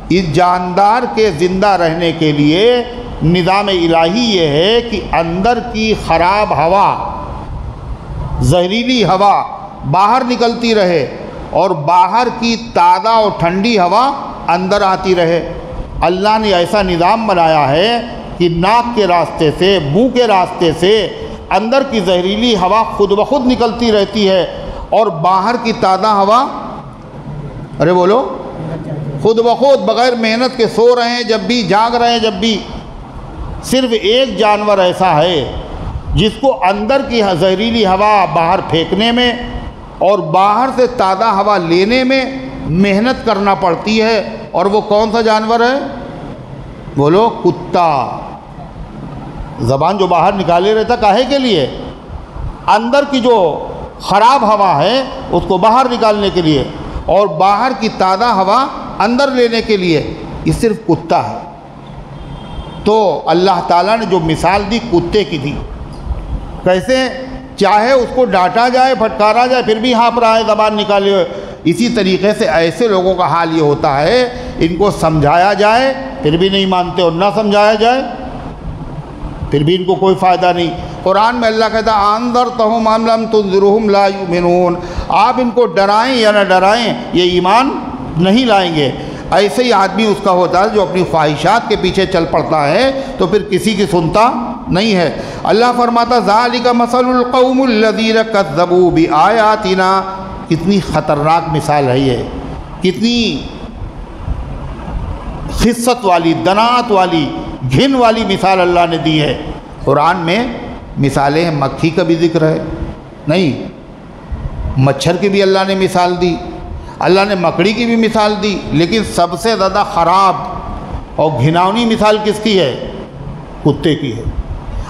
Speaker 1: اس جاندار کے زندہ رہنے کے لیے نظام الہی یہ ہے کہ اندر کی خراب ہوا، زہریلی ہوا باہر نکلتی رہے اور باہر کی تازہ اور ٹھنڈی ہوا اندر آتی رہے۔ اللہ نے ایسا نظام بنایا ہے کہ ناک کے راستے سے، منہ کے راستے سے اندر کی زہریلی ہوا خود بخود نکلتی رہتی ہے اور باہر کی تازہ ہوا ارے بولو خود بخود بغیر محنت کے سو رہے ہیں جب بھی، جاگ رہے ہیں جب بھی۔ صرف ایک جانور ایسا ہے جس کو اندر کی زہریلی ہوا باہر پھینکنے میں اور باہر سے تازہ ہوا لینے میں محنت کرنا پڑتی ہے، اور وہ کون سا جانور ہے؟ بولو کتا۔ زبان جو باہر نکالے رہتا کاہے کے لیے؟ اندر کی جو خراب ہوا ہے اس کو باہر نکالنے کے لیے اور باہر کی تازہ ہوا اندر لینے کے لیے۔ یہ صرف کتا ہے۔ تو اللہ تعالیٰ نے جو مثال دی کتے کی تھی، کیسے چاہے اس کو ڈانٹا جائے، پھٹکارا جائے، پھر بھی ہانپ رہا ہے زبان نکالے ہوئے۔ اسی طریقے سے ایسے لوگوں کا حال یہ ہوتا ہے، ان کو سمجھایا جائے پھر بھی نہیں مانتے، اور نہ سمجھایا جائے پھر بھی ان کو کوئی فائدہ نہیں۔ قرآن میں اللہ کہتا ہے انذرتہم ام لم تنذرہم لا یؤمنون، آپ ان کو ڈرائیں یا نہ ڈرائیں یہ ایمان نہیں لائیں گے۔ ایسے ہی آدمی اس کا ہوتا ہے جو اپنی خواہشات کے پیچھے چل پڑتا ہے تو پھر کسی کی سنتا نہیں ہے۔ اللہ فرماتا ذالک مثل القوم الذین کذبوا بآیاتنا، کتنی خطرناک مثال ہے یہ، کتنی خست والی، دنات والی، گھن والی مثال اللہ نے دی ہے۔ قرآن میں مثالیں ہیں، مکھی کا بھی ذکر ہے نہیں، مچھر کی بھی اللہ نے مثال دی، اللہ نے مکڑی کی بھی مثال دی، لیکن سب سے زیادہ خراب اور گھناؤنی مثال کس کی ہے؟ کتے کی ہے۔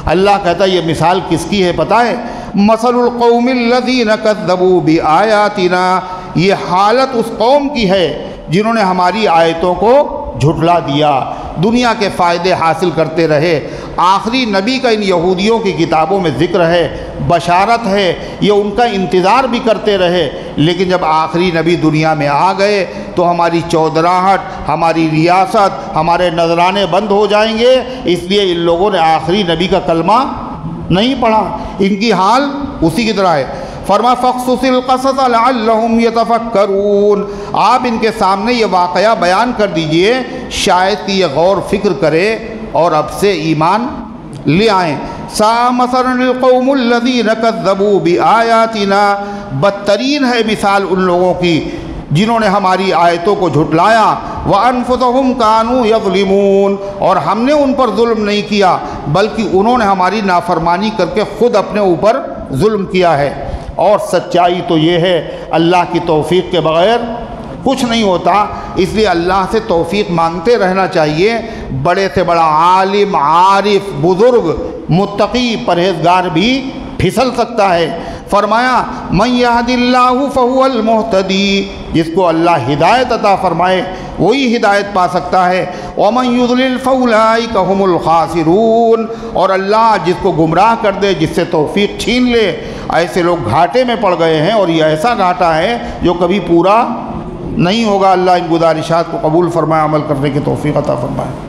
Speaker 1: اللہ کہتا ہے یہ مثال کس کی ہے پتہ ہے؟ مثل القوم الذین کذبوا بآیاتنا، یہ حالت اس قوم کی ہے جنہوں نے ہماری آیتوں کو جھٹلا دیا، دنیا کے فائدے حاصل کرتے رہے۔ آخری نبی کا ان یہودیوں کی کتابوں میں ذکر ہے، بشارت ہے، یہ ان کا انتظار بھی کرتے رہے، لیکن جب آخری نبی دنیا میں آ گئے تو ہماری چودراہٹ، ہماری ریاست، ہمارے نذرانے بند ہو جائیں گے، اس لیے ان لوگوں نے آخری نبی کا کلمہ نہیں پڑھا۔ ان کی حال اسی کی طرح ہے۔ فرما فقصص القصص لعلہم یتفکرون، آپ ان کے سامنے یہ واقعہ بیان کر دیجئے شاید کہ یہ غور فکر کرے اور اب سے ایمان لے آئیں۔ ساء مثلا القوم الذین کذبوا بآیاتنا، بدترین ہے مثال ان لوگوں کی جنہوں نے ہماری آیتوں کو جھٹلایا۔ وَأَنفُسَهُمْ كَانُوا يَظْلِمُونَ، اور ہم نے ان پر ظلم نہیں کیا بلکہ انہوں نے ہماری نافرمانی کر کے خود اپنے اوپر ظلم کیا ہے۔ اور سچائی تو یہ ہے اللہ کی توفیق کے بغیر کچھ نہیں ہوتا، اس لیے اللہ سے توفیق مانگتے رہنا چاہیے۔ بڑے سے بڑا عالم، عارف، بزرگ، متقی، پرہیزگار بھی پھسل سکتا ہے۔ فرمایا من یہد اللہ فہو المہتدی، جس کو اللہ ہدایت عطا فرمائے وہی ہدایت پا سکتا ہے۔ ومن یضلل فاولئک هم الخاسرون، اور اللہ جس کو گمراہ کر دے، جس سے توفیق چھین لے، ایسے لوگ گھاٹے میں پڑ گئے ہیں، اور یہ ایسا گھاٹا ہے جو کبھی پورا نہیں ہوگا۔ اللہ ان گزارشات کو قبول فرمائے، عمل کرنے کی توفیق عطا فرمائے۔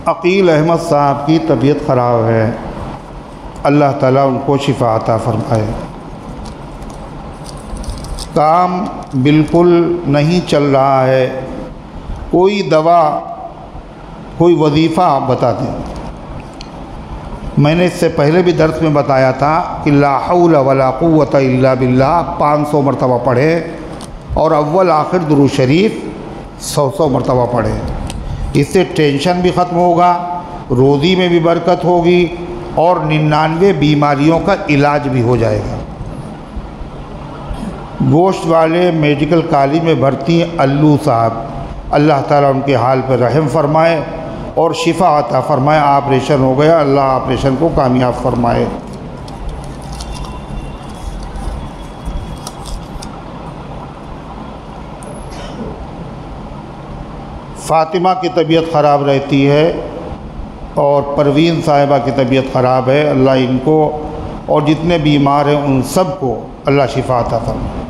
Speaker 1: عقیل احمد صاحب کی طبیعت خراب ہے، اللہ تعالیٰ ان کو شفا عطا فرمائے۔ کام بالکل نہیں چل رہا ہے، کوئی دوا، کوئی وظیفہ آپ بتا دیں۔ میں نے اس سے پہلے بھی درس میں بتایا تھا کہ لا حول ولا قوت الا باللہ 500 مرتبہ پڑھے اور اول آخر درود شریف 100 مرتبہ پڑھے۔ اس سے ٹینشن بھی ختم ہوگا، روزی میں بھی برکت ہوگی، اور 99 بیماریوں کا علاج بھی ہو جائے گا۔ گوشت والے میڈیکل کالج میں بھرتی ہیں الو صاحب، اللہ تعالیٰ ان کے حال پر رحم فرمائے اور شفا عطا فرمائے۔ آپریشن ہو گیا، اللہ آپریشن کو کامیاب فرمائے۔ فاطمہ کی طبیعت خراب رہتی ہے اور پروین صاحبہ کی طبیعت خراب ہے، اللہ ان کو اور جتنے بیمار ہیں ان سب کو اللہ شفا عطا فرما۔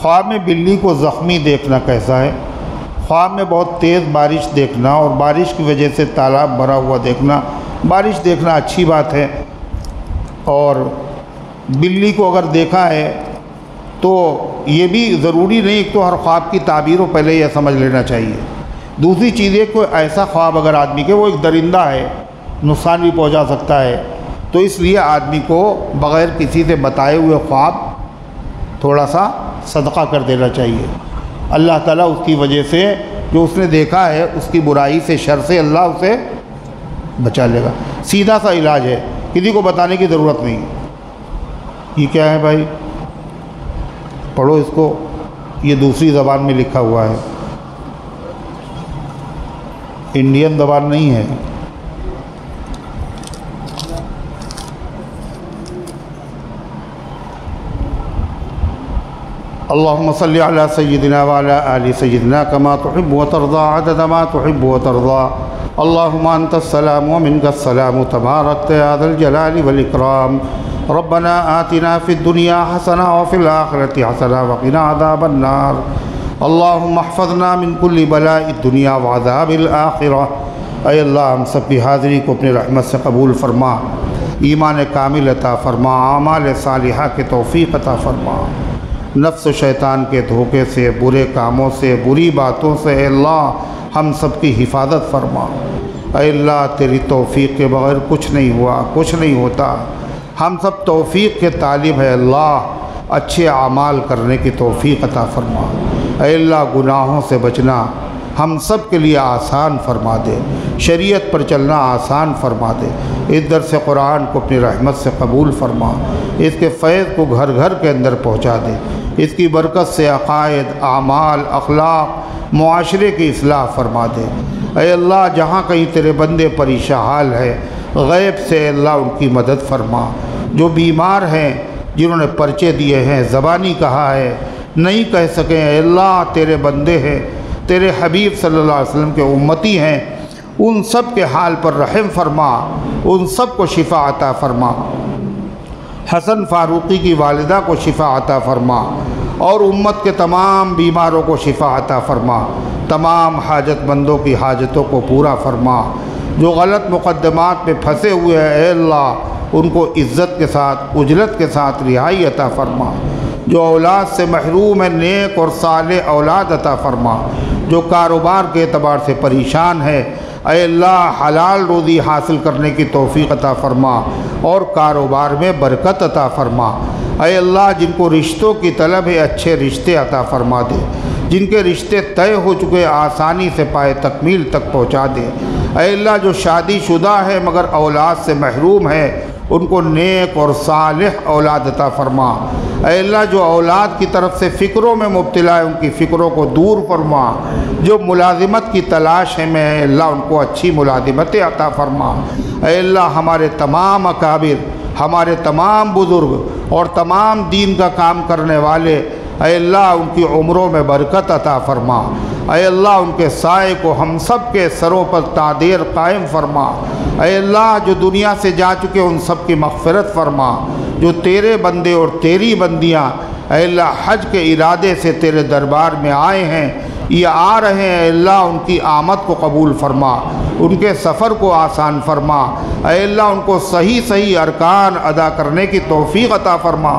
Speaker 1: خواب میں بلی کو زخمی دیکھنا کیسا ہے؟ خواب میں بہت تیز بارش دیکھنا اور بارش کی وجہ سے تالاب بھرا ہوا دیکھنا، بارش دیکھنا اچھی بات ہے، اور بلی کو اگر دیکھا ہے تو یہ بھی ضروری نہیں کہ تو ہر خواب کی تعبیر ہو، پہلے یہ سمجھ لینا چاہیے۔ دوسری چیز ہے کوئی ایسا خواب اگر آدمی کے وہ ایک درندہ ہے، نقصان بھی پہنچا سکتا ہے، تو اس لیے آدمی کو بغیر کسی سے بتائے ہوئے خواب تھوڑا سا صدقہ کر دینا چاہیے۔ اللہ تعالیٰ اس کی وجہ سے جو اس نے دیکھا ہے اس کی برائی سے، شر سے اللہ اسے بچا لے گا۔ سیدھا سا علاج ہے، کسی کو بتانے کی ضرورت نہیں۔ یہ کیا ہے بھائی؟ پڑھو اس کو، یہ دوسری زبان میں لکھا ہوا ہے، انڈین زبان نہیں ہے۔ اللہم صلی علی سیدنا وعلی آل سیدنا کما تحب وترضى عدد ما تحب وترضى اللہم انت السلام ومنک السلام تبارکت یا ذا الجلال والاکرام ربنا آتنا فی الدنیا حسنہ وفی الآخرۃ حسنہ وقنا عذاب النار اللہم احفظنا من کل بلاء الدنیا وعذاب الآخرہ۔ اے اللہ ہم سب کی حاضری کو اپنی رحمت سے قبول فرما، ایمان کامل عطا فرما، اعمال صالحہ کے توفیق عطا فرما، نفس و شیطان کے دھوکے سے، برے کاموں سے، بری باتوں سے اے اللہ ہم سب کی حفاظت فرما۔ اے اللہ تیری توفیق کے بغیر کچھ نہیں ہوا، کچھ نہیں ہوتا، ہم سب توفیق کے طالب ہے اللہ، اچھے اعمال کرنے کی توفیق عطا فرما۔ اے اللہ گناہوں سے بچنا ہم سب کے لیے آسان فرما دے، شریعت پر چلنا آسان فرما دے، اس درس قرآن کو اپنی رحمت سے قبول فرما، اس کے فیض کو گھر گھر کے اندر پہنچا دے، اس کی برکت سے عقائد، اعمال، اخلاق، معاشرے کی اصلاح فرما دے۔ اے اللہ جہاں کہیں تیرے بندے پریشان حال ہے، غیب سے اے اللہ ان کی مدد فرما، جو بیمار ہیں، جنہوں نے پرچے دیے ہیں، زبانی کہا ہے، نہیں کہہ سکیں، اے اللہ تیرے بندے ہیں، تیرے حبیب صلی اللہ علیہ وسلم کے امتی ہیں، ان سب کے حال پر رحم فرما، ان سب کو شفا عطا فرما، حسن فاروقی کی والدہ کو شفا عطا فرما، اور امت کے تمام بیماروں کو شفا عطا فرما، تمام حاجت مندوں کی حاجتوں کو پورا فرما، جو غلط مقدمات پہ پھنسے ہوئے ہیں اے اللہ ان کو عزت کے ساتھ، اجلت کے ساتھ رہائی عطا فرما، جو اولاد سے محروم ہے نیک اور صالح اولاد عطا فرما، جو کاروبار کے اعتبار سے پریشان ہے اے اللہ حلال روزی حاصل کرنے کی توفیق عطا فرما اور کاروبار میں برکت عطا فرما۔ اے اللہ جن کو رشتوں کی طلب ہے اچھے رشتے عطا فرما دے، جن کے رشتے طے ہو چکے آسانی سے پائے تکمیل تک پہنچا دے۔ اے اللہ جو شادی شدہ ہے مگر اولاد سے محروم ہے ان کو نیک اور صالح اولاد عطا فرما۔ اے اللہ جو اولاد کی طرف سے فکروں میں مبتلا ہے ان کی فکروں کو دور فرما، جو ملازمت کی تلاش ہے میں اے اللہ ان کو اچھی ملازمتیں عطا فرما۔ اے اللہ ہمارے تمام اکابر، ہمارے تمام بزرگ اور تمام دین کا کام کرنے والے اے اللہ ان کی عمروں میں برکت عطا فرما۔ اے اللہ ان کے سائے کو ہم سب کے سروں پر تعدیر قائم فرما۔ اے اللہ جو دنیا سے جا چکے ان سب کی مغفرت فرما، جو تیرے بندے اور تیری بندیاں اے اللہ حج کے ارادے سے تیرے دربار میں آئے ہیں یا آ رہے ہیں اے اللہ ان کی آمد کو قبول فرما، ان کے سفر کو آسان فرما۔ اے اللہ ان کو صحیح صحیح ارکان ادا کرنے کی توفیق عطا فرما۔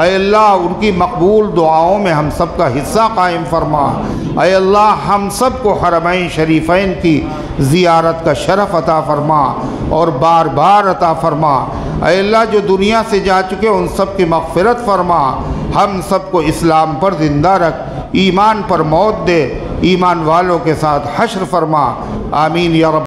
Speaker 1: اے اللہ ان کی مقبول دعاؤں میں ہم سب کا حصہ قائم فرما۔ اے اللہ ہم سب کو حرمین شریفین کی زیارت کا شرف عطا فرما اور بار بار عطا فرما۔ اے اللہ جو دنیا سے جا چکے ان سب کی مغفرت فرما، ہم سب کو اسلام پر زندہ رکھ، ایمان پر موت دے، ایمان والوں کے ساتھ حشر فرما، آمین یا رب۔